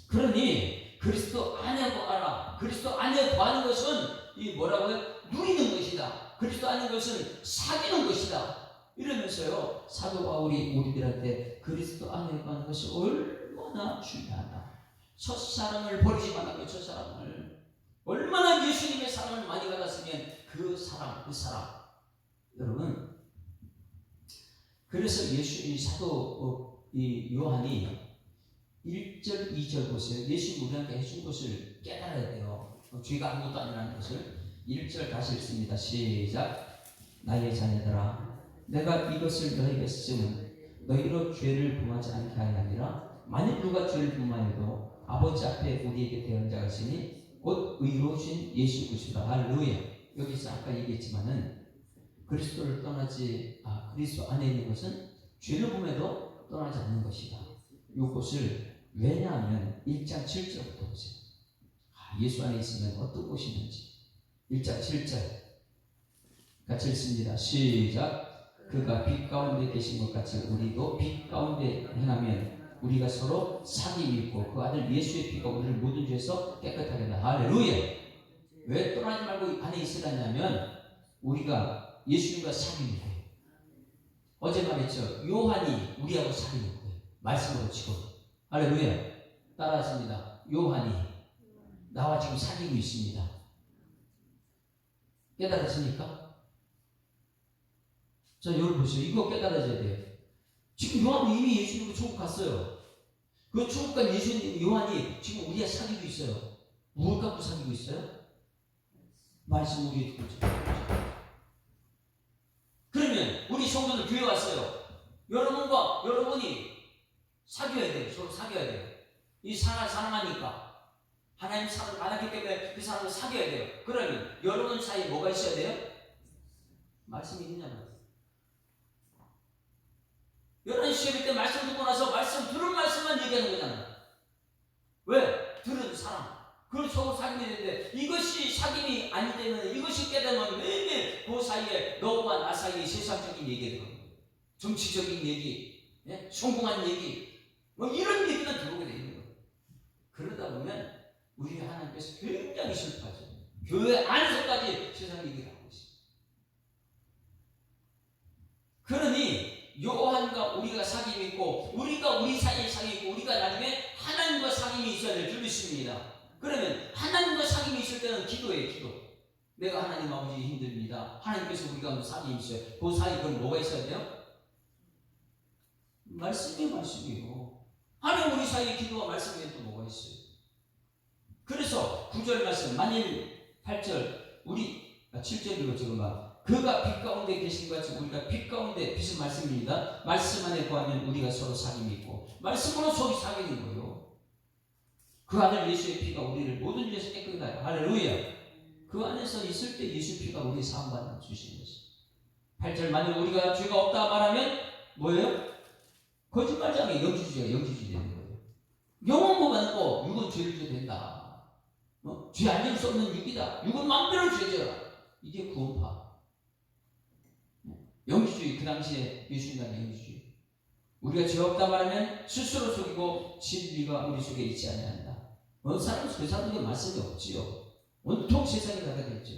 그러니 그리스도 안에 거하라. 그리스도 안에 거하는 것은 이 뭐라고요? 누리는 것이다. 그리스도 안에 것은 사귀는 것이다. 이러면서요 사도 바울이 우리들한테 그리스도 안에 거하는 것이 얼마나 중요하다. 첫사랑을 버리지 말라고. 첫사랑을 얼마나 예수님의 사랑을 많이 받았으면 그 사랑 여러분. 그래서 이 사도 이 요한이 1절 2절 보세요. 예수님 우리한테 해준 것을 깨달아야 돼요. 죄가 아무것도 아니라는 것을. 1절 다시 읽습니다. 시작. 나의 자녀들아 내가 이것을 너희에게 쓰면 너희로 죄를 범하지 않게 하려 함이라. 만일 누가 죄를 범하여도 아버지 앞에 우리에게 대언자가 있으니 곧 의로우신 예수 그리스도라. 할렐루야. 여기서 아까 얘기했지만은 그리스도 안에 있는 것은 죄를 범해도 떠나지 않는 것이다. 이것을 왜냐하면 1장 7절부터 보세요. 예수 안에 있으면 어떤 곳이든지. 1장 7절 같이 읽습니다. 시작. 그가 빛 가운데 계신 것 같이 우리도 빛 가운데 행하면 우리가 서로 사귐이 있고 그 아들 예수의 피가 우리를 모든 죄에서 깨끗하게 한다. 할렐루야. 왜 떠나지 말고 안에 있으라냐면 우리가 예수님과 사귐이 돼요. 어제 말했죠. 요한이 우리하고 사귐이 있고요. 말씀으로 지금. 할렐루야. 따라하십니다. 요한이 나와 지금 사귀고 있습니다. 깨달으십니까? 자, 여러분 보세요. 이거 깨달아져야 돼요. 지금 요한이 이미 예수님과 천국 갔어요. 그 천국 간 예수님, 요한이 지금 우리가 사귀고 있어요. 무엇 갖고 사귀고 있어요? 말씀 우리에 듣고 있죠. 그러면 우리 성도들 교회 왔어요. 여러분과 여러분이 사귀어야 돼요. 서로 사귀어야 돼요. 이 사람을 사랑하니까 하나님 사랑을 받았기 때문에 그 사람을 사귀어야 돼요. 그러면 여러분 사이에 뭐가 있어야 돼요? 말씀이 있느냐고요. 여러분 시험일 때 말씀 듣고 나서 들은 말씀만 얘기하는 거잖아요. 왜? 들은 사람. 그걸 서로 사귀면 되는데 이것이 사귐이 아니 때문에 이것이 깨달으면 매일매일 그 사이에 너와 나 사이에 세상적인 얘기가 들어요. 정치적인 얘기, 성공한 얘기, 뭐 이런 얘기가 들어오게 되는 거예요. 그러다 보면 우리 하나님께서 굉장히 슬퍼하죠. 교회 안에서까지 세상 얘기를 하고 있어요. 그러니 요한과 우리가 사귐이 있고 우리가 우리 사이에 사귐이 있고 우리가 나중에 하나님과 사귐이 있어야 될 줄 믿습니다. 그러면 하나님과 사귐이 있을 때는 기도예요. 기도. 내가 하나님 아버지 힘듭니다. 하나님께서 우리 가운데 사귐이 있어요. 그 사이에 그럼 뭐가 있어야 돼요? 말씀이에요. 하나님 우리 사이에 기도와 말씀에 또 뭐가 있어요? 그래서 9절 말씀 만일 8절 우리 7절이고 지금 그가 빛 가운데 계신 것 같이 우리가 빛 가운데 빛은 말씀입니다. 말씀 안에 거하면 우리가 서로 사귐이 있고 말씀으로 서로 사귀는 거예요. 그 아들 예수의 피가 우리를 모든 죄에서 깨끗하게 하여 할렐루야. 그 안에서 있을 때 예수 피가 우리 사함받아 주시는 것이. 8절 만일 우리가 죄가 없다 말하면 뭐예요? 거짓말장애 영지주의 되는 거예요. 영은 뭐 많고 육은 죄를 져도 된다. 죄 알릴 수 없는 육이다. 육은 마음대로 죄져라. 이게 구원파. 영지주의. 그 당시에 예수님과 영지주의. 우리가 죄 없다 말하면 스스로 속이고 진리가 우리 속에 있지 아니한다. 어느 사람은 그 사람에게 말씀이 없지요. 온통 세상에 나가겠죠.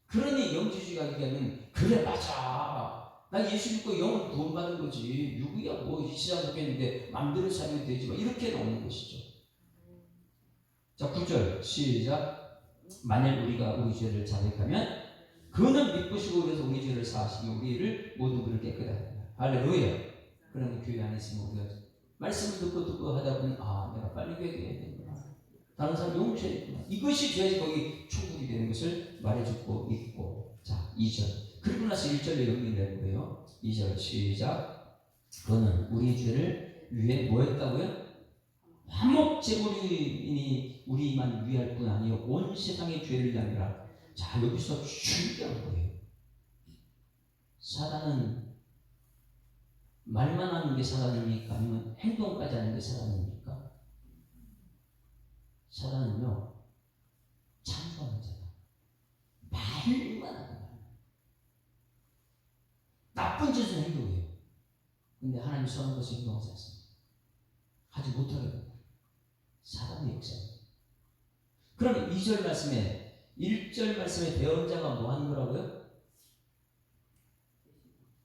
그러니 영지주의가 얘기하면 그래 맞아. 나 예수 믿고 영은 구원받은 거지. 육이야 뭐 시장 속했는데 마음대로 살면 되지. 이렇게 나오는 것이죠. 자 9절 시작. 만일 우리가 우리 죄를 자백하면 그는 믿으시고 그래서 우리 죄를 사하시고 우리를 모든 것을 깨끗하게 한다. 할렐루야. 그러면 교회 안에 있으면 우리가 말씀을 듣고 하다 보니 내가 빨리 회개해야 되는구나. 다른 사람 용서해야 되는구나. 이것이 돼야지 거기 천국이 되는 것을 말해주고 있고. 자 2절. 그리고 나서 1절에 연결되는 거예요. 2절 시작. 그는 우리 죄를 위해 뭐 했다고요? 화목 제물이니 우리만 위할 뿐 아니요 온 세상의 죄를 위함이라. 자 여기서 중요한 거예요. 사단은 말만 하는 게 사단입니까? 아니면 행동까지 하는 게 사단입니까? 사단은요 참소하는 자다. 말만 하는 거예요. 나쁜 짓을 행동해요. 근데 하나님 선한 것을 행동하지 않습니다. 하지 못하게 됩니다. 사단의 역사입니다. 그럼 2절 말씀에 1절 말씀에 대언자가 뭐 하는 거라고요?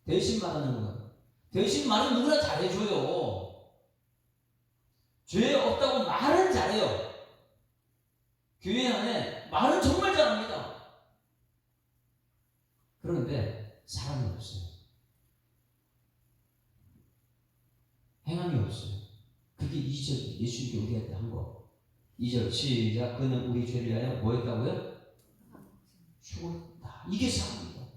대신 말하는 거예요. 대신 말은 누구나 잘해줘요. 죄 없다고 말은 잘해요. 교회 안에 말은 정말 잘합니다. 그런데 사람이 없어요. 행함이 없어요. 그게 2절 예수님께 우리한테 한 거. 2절 시작. 그는 우리 죄를 위하여 뭐 했다고요? 죽었다. 이게 사랑입니다.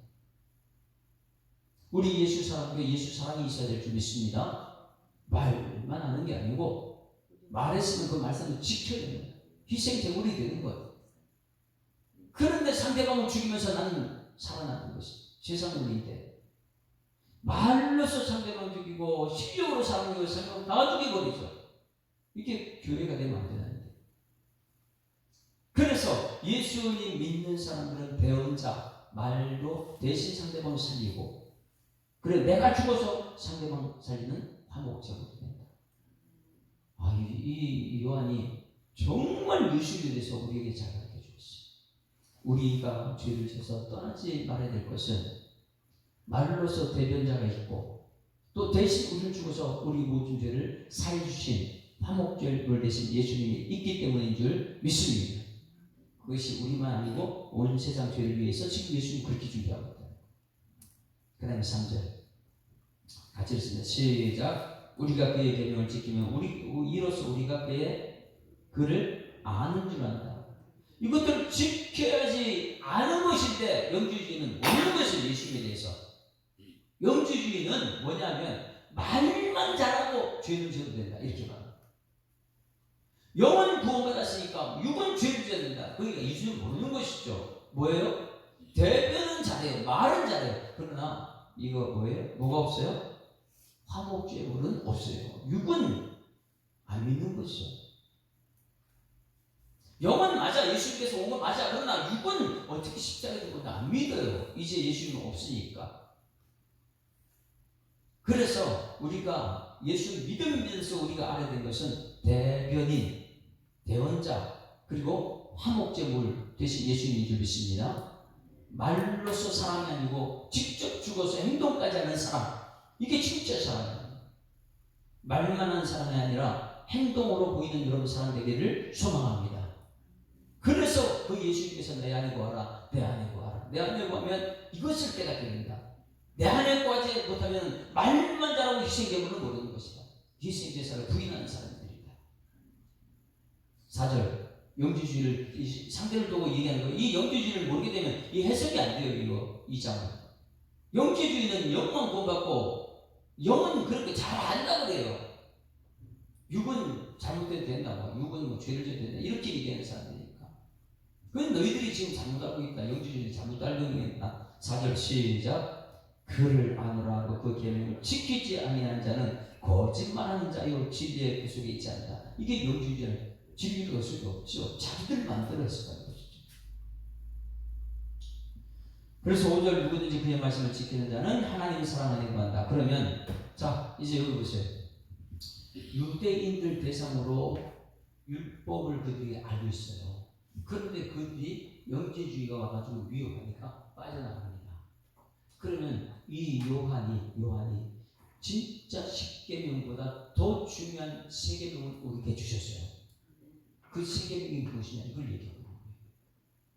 우리 예수 사랑에 예수 사랑이 있어야 될 줄 믿습니다. 말만 하는 게 아니고 말했으면 그 말씀을 지켜야 되는 거예요. 희생 제물이 되는 거예요. 그런데 상대방을 죽이면서 나는 살아나는 것이 세상 우리인데 말로서 상대방 죽이고 실력으로 사는 것을 상대방 다 죽여버리죠. 이게 교회가 되면 안 되는데. 그래서 예수님 믿는 사람들은 대언자, 말로 대신 상대방을 살리고, 그래 내가 죽어서 상대방 살리는 화목제물이 된다. 이 요한이 정말 예수에 대해서 우리에게 잘 가르쳐 주었어요. 우리가 죄를 져서 떠나지 말아야 될 것은 말로서 대변자가 있고, 또 대신 우리를 죽어서 우리 모든 죄를 사해 주신 화목제물 대신 예수님이 있기 때문인 줄 믿습니다. 그것이 우리만 아니고 온 세상 죄를 위해서 지금 예수님 그렇게 준비하고 있다. 그 다음에 3절 같이 읽습니다. 시작. 우리가 그의 계명을 지키면 이로써 우리가 그를 아는 줄 안다. 이것들을 지켜야지 아는 것인데, 영주주의는 모르는 것을 예수님에 대해서. 영주주의는 뭐냐면 말만 잘하고 죄는 져도 된다 이렇게 말합니다. 영은 구원받았으니까 육은 죄를 져야 된다. 그러니까 예수님 모르는 것이죠. 뭐예요? 대변은 잘해요, 말은 잘해요. 그러나 이거 뭐예요? 뭐가 없어요? 화목제물은 없어요. 육은 안 믿는 것이죠. 영은 맞아, 예수님께서 온 건 맞아. 그러나 육은 어떻게 십자가에 죽었는지 안 믿어요. 이제 예수님은 없으니까. 그래서 우리가 예수 믿으면서 우리가 알아야 되는 것은 대변인, 대언자, 그리고 화목제물 대신 예수님인 줄 믿습니다. 말로서 사람이 아니고 직접 죽어서 행동까지 하는 사람, 이게 진짜 사람이에요. 말만 하는 사람이 아니라 행동으로 보이는 여러분 사람 되기를 소망합니다. 그래서 그 예수님께서 내 안에 거하라, 내 안에 거하라. 내 안에 거하면 이것을 깨닫게 됩니다. 내 안에 거하지 못하면 말만 잘하고 희생제물은 모르는 것이다. 희생제사를 부인하는 사람들이다. 4절 영주주의를 상대를 두고 얘기하는 거예요. 이 영주주의를 모르게 되면 이 해석이 안 돼요. 이 장은. 영주주의는 영만 구원받고 영은 그렇게 잘 안다 그래요. 육은 잘못돼도 된다, 육은 뭐 죄를 져도 된다 이렇게 얘기하는 사람들이니까. 그건 너희들이 지금 잘못 알고 있다. 영주주의를 잘못 알고 있다. 4절 시작. 그를 아노라 하고 그 계명을 지키지 아니하는 자는 거짓말하는 자요 진리의 그 속에 있지 않다. 이게 영주주의는 진리가 없을 수 없죠. 자기들 만들었을 것이죠. 그래서 5절 누구든지 그의 말씀을 지키는 자는 하나님을 사랑하는 거한다. 그러면 자 이제 여기 보세요. 유대인들 대상으로 율법을 그들이 알고 있어요. 그런데 그들이 영주주의가 와가지고 위협하니까 빠져나갑니다. 그러면 이 요한이 진짜 10계명보다 더 중요한 3계명을 우리에게 주셨어요. 그 3계명이 무엇이냐 이걸 얘기하는 거예요.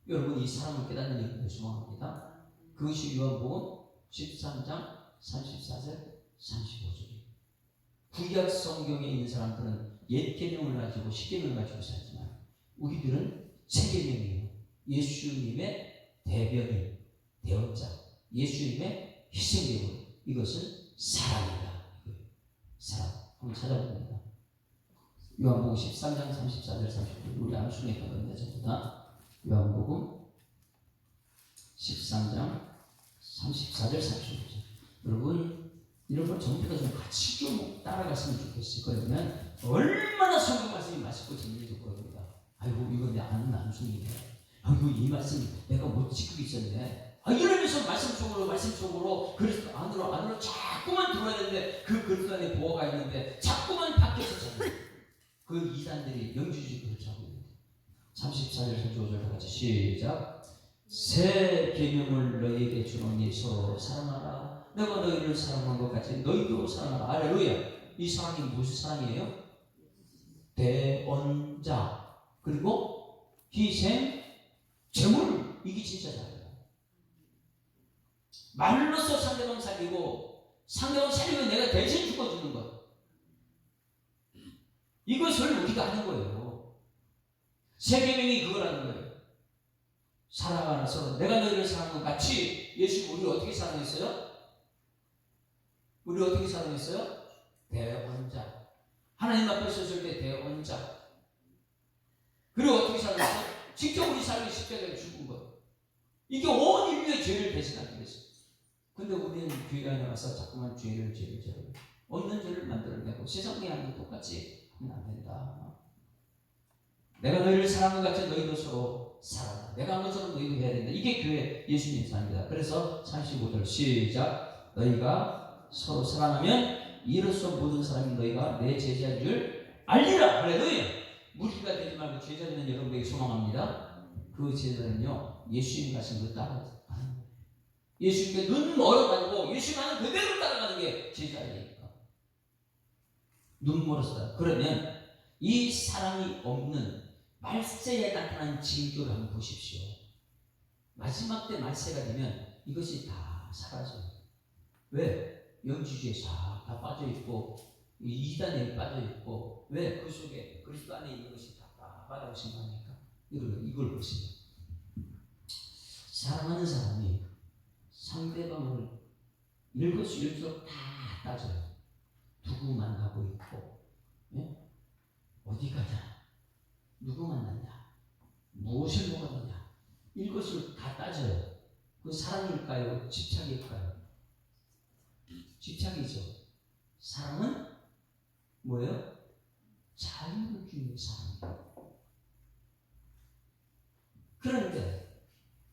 여러분 이 사람을 깨닫는 얘기를 소망합니다. 그것이 요한복음 13장 34절 35절이에요. 구약 성경에 있는 사람들은 옛 계명을 가지고 10계명을 가지고 살지만 우리들은 3계명이에요. 예수님의 대변인, 대언자, 예수님의 희생제물, 이것은 사랑이다. 사랑. 한번 찾아봅니다. 요한복음 13장 34절 35절 우리 암송에 가는데 전부 다 요한복음 13장 34절 35절. 여러분 이런 걸 전부 다 좀 같이 좀 따라갔으면 좋겠어요. 그러면 얼마나 성경 말씀이 맛있고 재미있을 겁니다. 아이고 이거 내 아는 암송이네. 아이고 이 말씀 내가 못 지키고 있었네. 이러면서 말씀 속으로 그리스도 안으로 자꾸만 들어야 되는데 그 그리스도 안에 보호가 있는데 자꾸만 밖에서 자는 그 이단들이 영주주의를 하고 있는데 34절 35절 같이 시작. 새 계명을 너희에게 주노니 서로 사랑하라. 내가 너희를 사랑한 것 같이 너희도 사랑하라. 할렐루야. 이 사랑이 무슨 사랑이에요? 대언자 그리고 희생 제물. 이게 진짜 사랑이에요. 말로써 상대방 살리고 상대방 살리면 내가 대신 죽어주는 것. 이것을 우리가 하는 거예요. 새 계명이 그거라는 거예요. 사랑하라 서로. 내가 너희를 사랑한 것 같이. 예수 우리 어떻게 사랑했어요? 우리 어떻게 사랑했어요? 대언자. 하나님 앞에 섰을 때 대언자. 그리고 어떻게 사랑했어요? 직접 우리 삶에 십자가에 죽은 것. 이게 온 인류의 죄를 대신하기 위해서. 근데 우리는 교회 안에 와서 자꾸만 죄를 없는 죄를 만들어내고 세상에 하는 똑같이 하면 안 된다. 내가 너희를 사랑한 것 같이 너희도 서로 살아라. 내가 한 것처럼 너희도 해야 된다. 이게 교회 예수님의 삶입니다. 그래서 35절 시작. 너희가 서로 사랑하면 이로써 모든 사람이 너희가 내 제자인 줄 알리라. 할렐루야. 무리가 되지 말고 제자 되는 여러분에게 소망합니다. 그 제자는요, 예수님 가신 거 따라가는 거예요. 예수님께 눈 멀어가지고 예수님 하는 그대로 따라가는 게 제자이니까. 눈 멀었어요. 그러면 이 사랑이 없는 말세에 나타난 징조를 한번 보십시오. 마지막 때 말세가 되면 이것이 다 사라져요. 왜? 영지주의에 다 빠져있고 이단에 빠져있고, 왜? 그 속에 그리스도 안에 있는 것이 다 빠져오신 거 아닙니까? 이걸 보시면 사랑하는 사람이 상대방을 일거수일투족 다 따져요. 누구 만나고 있고, 예? 어디 가냐, 누구 만났냐, 무엇을 먹었느냐, 이것을 다 따져요. 그 사랑일까요? 집착일까요? 집착이죠. 사랑은 뭐예요? 자유를 주는 사랑이에요. 그런데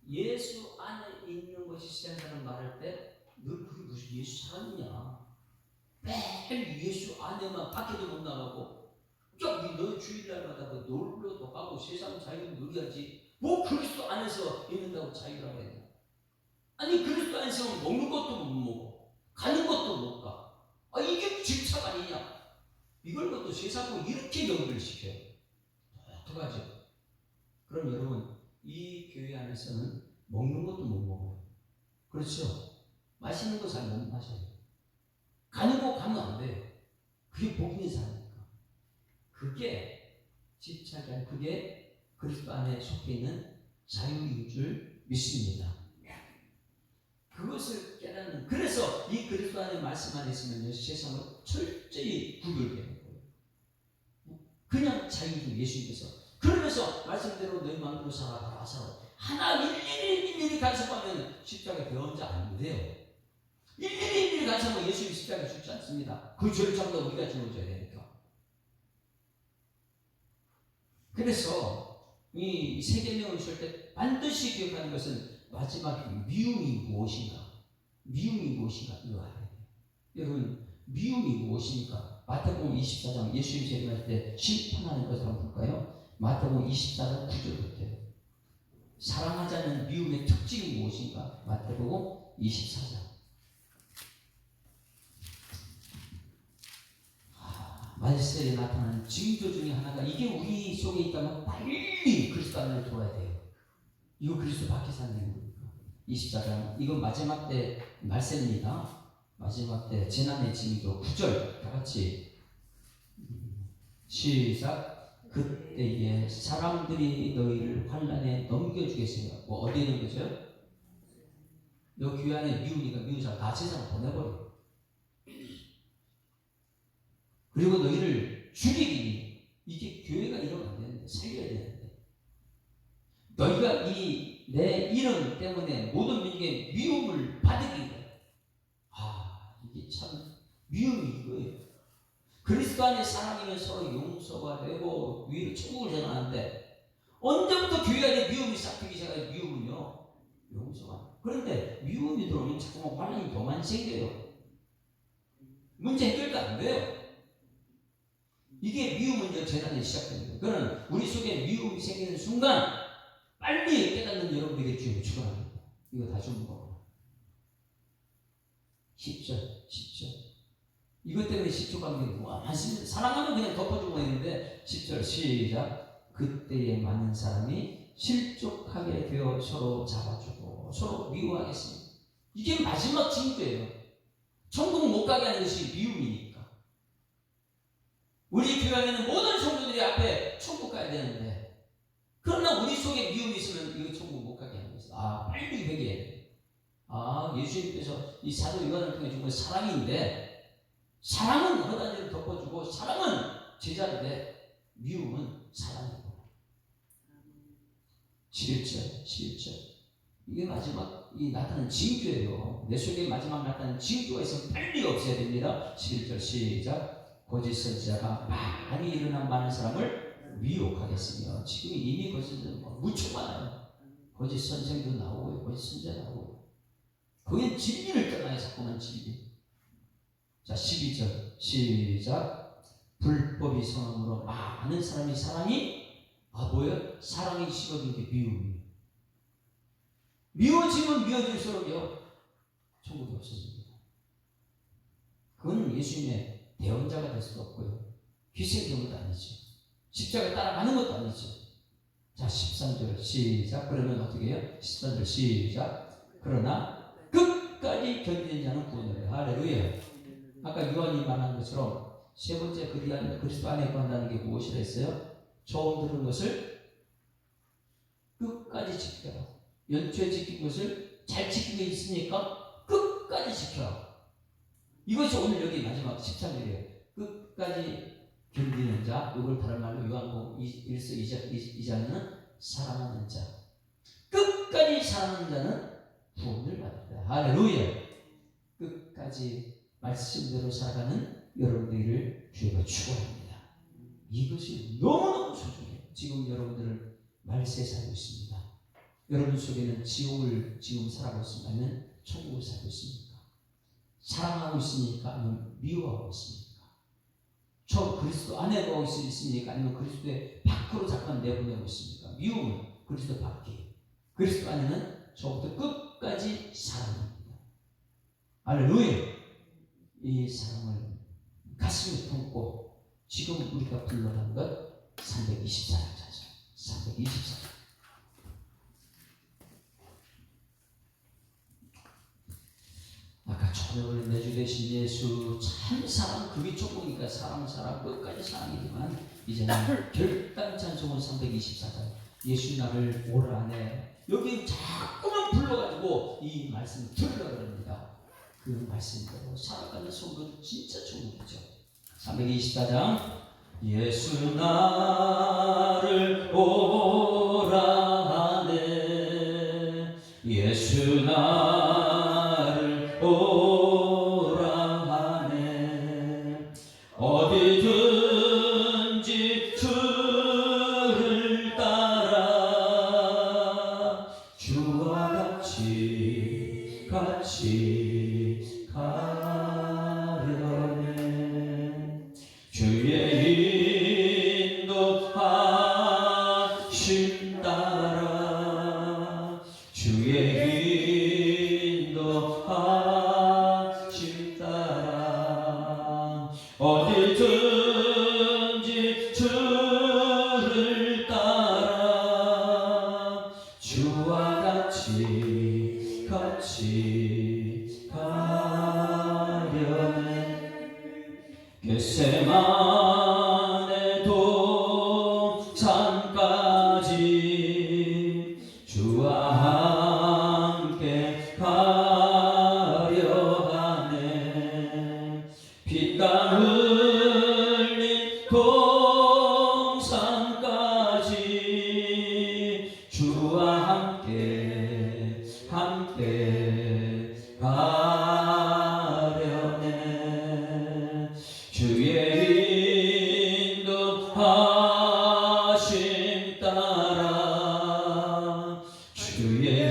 예수 안에 있는 것이 시작하는 말할 때 너 그게 무슨 예수 사랑이냐, 매일 예수 안에만 밖에도 못 나가고, 너 주일날마다 그 놀러도 가고 세상 자유를 누려야지, 뭐 그리스도 안에서 있는다고 자유라고 했냐. 아니 그리스도 안에서 먹는 것도 못 먹어, 가는 것도 못 가. 이게 집착 아니냐. 이걸 것도 세상으로 이렇게 연결시켜요. 어떡하죠? 그럼 여러분, 이 교회 안에서는 먹는 것도 못 먹어요. 그렇죠? 마시는 거 잘 못 마셔요. 가는 거 가면 안 돼요. 그게 복 있는 사람이니까. 그게 집착이 아니고 그게 그리스도 안에 속해 있는 자유인 줄 믿습니다. 그것을 깨닫는, 그래서 이 그리스도 안에 말씀 안에 있으면 세상을 철저히 구별되는 거예요. 그냥 자유인 예수님께서, 그러면서 말씀대로 너희 마음대로 살아라. 하나 일일이 간섭하면 십자가에 배운자 안 돼요. 일일이 간섭하면 예수님 십자가에 죽지 않습니다. 그 죄를 잡고 우리가 짊어져야 되니까. 이래서 이 세계명을 쓸 때 반드시 기억하는 것은 마지막 미움이 무엇인가? 미움이 무엇인가? 이거 알아야 돼요. 여러분, 미움이 무엇입니까? 마태복음 24장 예수님 재림할 때 심판하는 것을 한번 볼까요? 마태복음 24장 9절부터요. 사랑하지 않는 미움의 특징이 무엇인가? 마태복음 24장. 말세에 나타나는 징조 중에 하나가, 이게 우리 속에 있다면 빨리 그리스도 안으로 들어와야 돼요. 이거 그리스도 밖에서 안 되는 거니까. 24장, 이건 마지막 때 말세입니다. 마지막 때 재난의 징조 9절 다 같이 시작. 그때에 사람들이 너희를 환난에 넘겨주겠으며, 뭐 어디에 넘겨줘요? 요 교회 안에 미우니까 미운 사람 다 세상 보내버려. 그리고 너희를 죽이기, 이게 교회가 이러면 안 되는데, 살려야 되는데, 너희가 이 내 이름 때문에 모든 민족의 미움을 받으기 돼. 이게 참 미움이 이거예요. 그리스도 안에 사랑이면 서로 용서가 되고 위로 천국을 전하는데, 언제부터 교회 안에 미움이 싹트기 시작해요? 미움은요, 용서가. 그런데 미움이 들어오면 자꾸만 환란이 더 많이 생겨요. 문제 해결도 안 돼요. 이게 미움은 재난이 시작됩니다. 그러나 우리 속에 미움이 생기는 순간 빨리 깨닫는 여러분에게 주님을 축원합니다. 이거 다시 한번 봐봐. 10절. 이것 때문에 10조 관계가 많습니다. 사랑하면 그냥 덮어주고 있는데, 10절 시작. 그때에 많은 사람이 실족하게 되어 서로 잡아주고 서로 미워하겠습니다. 이게 마지막 징조예요. 천국 못 가게 하는 것이 미움이니까. 우리 교회 안에는 모든 성도들이 앞에 천국 가야 되는데, 그러나 우리 속에 미움이 있으면 이거 천국 못 가게 하는 것이다. 빨리 회개해야 돼. 예수님께서 이 사도 요한을 통해 준 건 사랑인데, 사랑은 허단지를 덮어주고 사랑은 제자인데, 미움은 사랑이고. 11절. 이게 마지막 이 나타나는 징조예요. 내 속에 마지막 나타나는 징조가 있으면 빨리 없애야 됩니다. 11절 시작. 거짓 선지자가 많이 일어난 많은 사람을 미혹하겠으며 지금 이미 거짓 무척 많아요. 거짓 선생도 나오고요, 거짓 선자 나오고. 거긴 진리를 떠나요. 자꾸만 진리. 자, 12절 시작. 불법이 성함으로 많은 사람이 사랑이 뭐예요? 사랑이 식어진 게 미움이에요. 미워지면 미워질수록요 천국이 없어집니다. 그건 예수님의 대언자가 될 수도 없고요, 희생되는 것도 아니죠. 십자가에 따라가는 것도 아니죠. 자, 13절 시작. 그러면 어떻게 해요? 13절 시작. 그러나 끝까지 견디는 자는 구원을 해요. 할렐루야. 아까 요한이 말한 것처럼 세 번째 그리스도 안에 거한다는 게 무엇이라 했어요? 처음 들은 것을 끝까지 지켜라. 연초에 지킨 것을 잘 지킨 게 있으니까 끝까지 지켜라. 이것이 오늘 여기 마지막 13절이에요. 끝까지 견디는 자, 이걸 다른 말로 요한복음 1서 2장은 사랑하는 자. 끝까지 사랑하는 자는 구원을 받는다. 할렐루야. 끝까지 말씀대로 살아가는 여러분들을 주님과 축원합니다. 이것이 너무너무 소중해요. 지금 여러분들은 말세에 살고 있습니다. 여러분 속에는 지옥을 지금 살아가고 있습니까? 아니면 천국을 살고 있습니까? 사랑하고 있습니까? 아니면 미워하고 있습니까? 저 그리스도 안에 거하고 있습니까? 아니면 그리스도의 밖으로 잠깐 내보내고 있습니까? 미움은 그리스도 밖에, 그리스도 안에는 저부터 끝까지 사랑합니다. 할렐루야. 이 사랑을 가슴에 품고 지금 우리가 불러간 것 324장 찬송, 324장. 아까 저녁을 내주 되신 예수 참 사랑, 그게 조금이니까 사랑 끝까지 사랑이지만 이제는 결단 찬송은 324장. 예수 나를 올 안에, 여기 자꾸만 불러가지고 이 말씀을 들으려고 합니다. 그 말씀대로 살아가는 성도는 진짜 천국이죠. 324장. 예수 나를 오라 하네, 예수 나를 오라 하네, 어디든지 주를 따라 주와 같이 가려네. 주의 인도하심 따라, 주의 인도하심 따라, 어디든지 주를 따라 주와 같이 가려네. 겟세마네 동산까지 주와 함께 가려 하네. 피땀 흘린 동산까지 주와 함께 가려네. 주의 인도하심 따라, 주의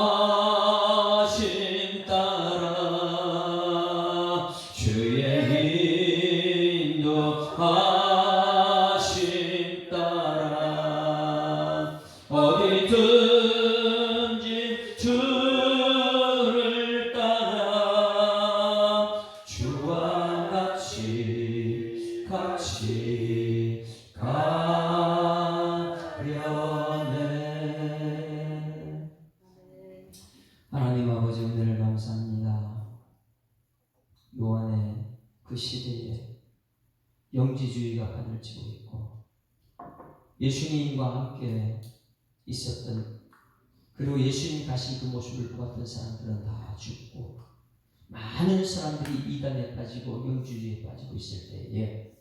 하심 따라 주의 인도하심 따라 어디든지 주를 따라 주와 같이 가려네. 하나님 아버지 은혜를 감사합니다. 요한의 그 시대에 영지주의가 하늘치고 있고 예수님과 함께 있었던, 그리고 예수님 가신 그 모습을 보았던 사람들은 다 죽고 많은 사람들이 이단에 빠지고 영지주의에 빠지고 있을 때에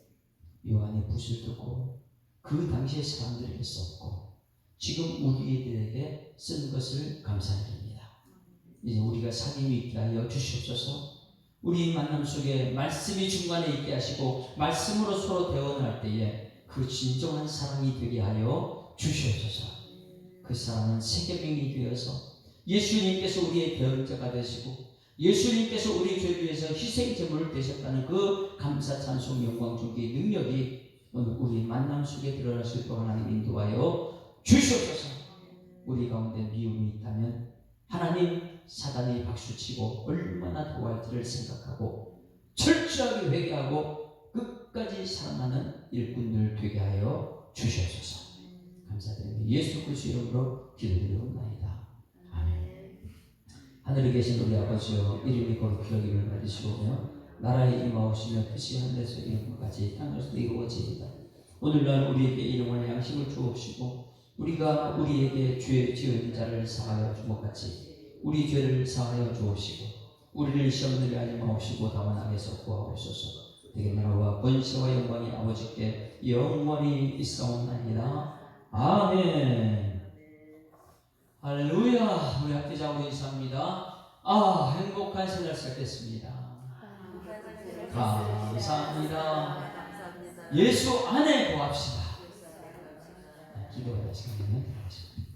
요한의 붓을 두고 그 당시의 사람들에게 썼고 지금 우리들에게 쓴 것을 감사드립니다. 이제 우리가 사귐이 있게 하여 주시옵소서. 우리 만남 속에 말씀이 중간에 있게 하시고 말씀으로 서로 대화할 때에 그 진정한 사랑이 되게 하여 주시옵소서. 그 사랑은 세계명이 되어서 예수님께서 우리의 대언자가 되시고 예수님께서 우리 죄 위해서 희생제물을 되셨다는 그 감사 찬송 영광 존귀의 능력이 오늘 우리 만남 속에 드러날 수 있도록 하나님 인도하여 주시옵소서. 우리 가운데 미움이 있다면 하나님 사단이 박수치고 얼마나 도와할지를 생각하고 철저하게 회개하고 끝까지 사랑하는 일꾼들 되게 하여 주시옵소서. 감사드립니다. 예수 그리스도 이름으로 기도드리옵나이다. 아멘. 하늘에 계신 우리 아버지여, 이름이 거룩히 여김을 받으시오며 나라의 임하오시며 뜻이 하늘에서 이룬 것 같이 땅에서도 이루어지이다. 오늘날 우리에게 일용할 양식을 주옵시고 우리가 우리에게 죄 지은 자를 사하여 준 것 같이 우리 죄를 사하여 주옵시고 우리를 시험 들게 하지 마옵시고 다만 악에서 구하옵소서. 되게 나라와 권세와 영광이 아버지께 영원히 있사옵나이다. 아멘. 할렐루야. 우리 합기자고 인사합니다. 행복한 생활 시작됐습니다. 감사합니다. 예수 안에 거합시다. 기도하다 시간이면 들어가십니다.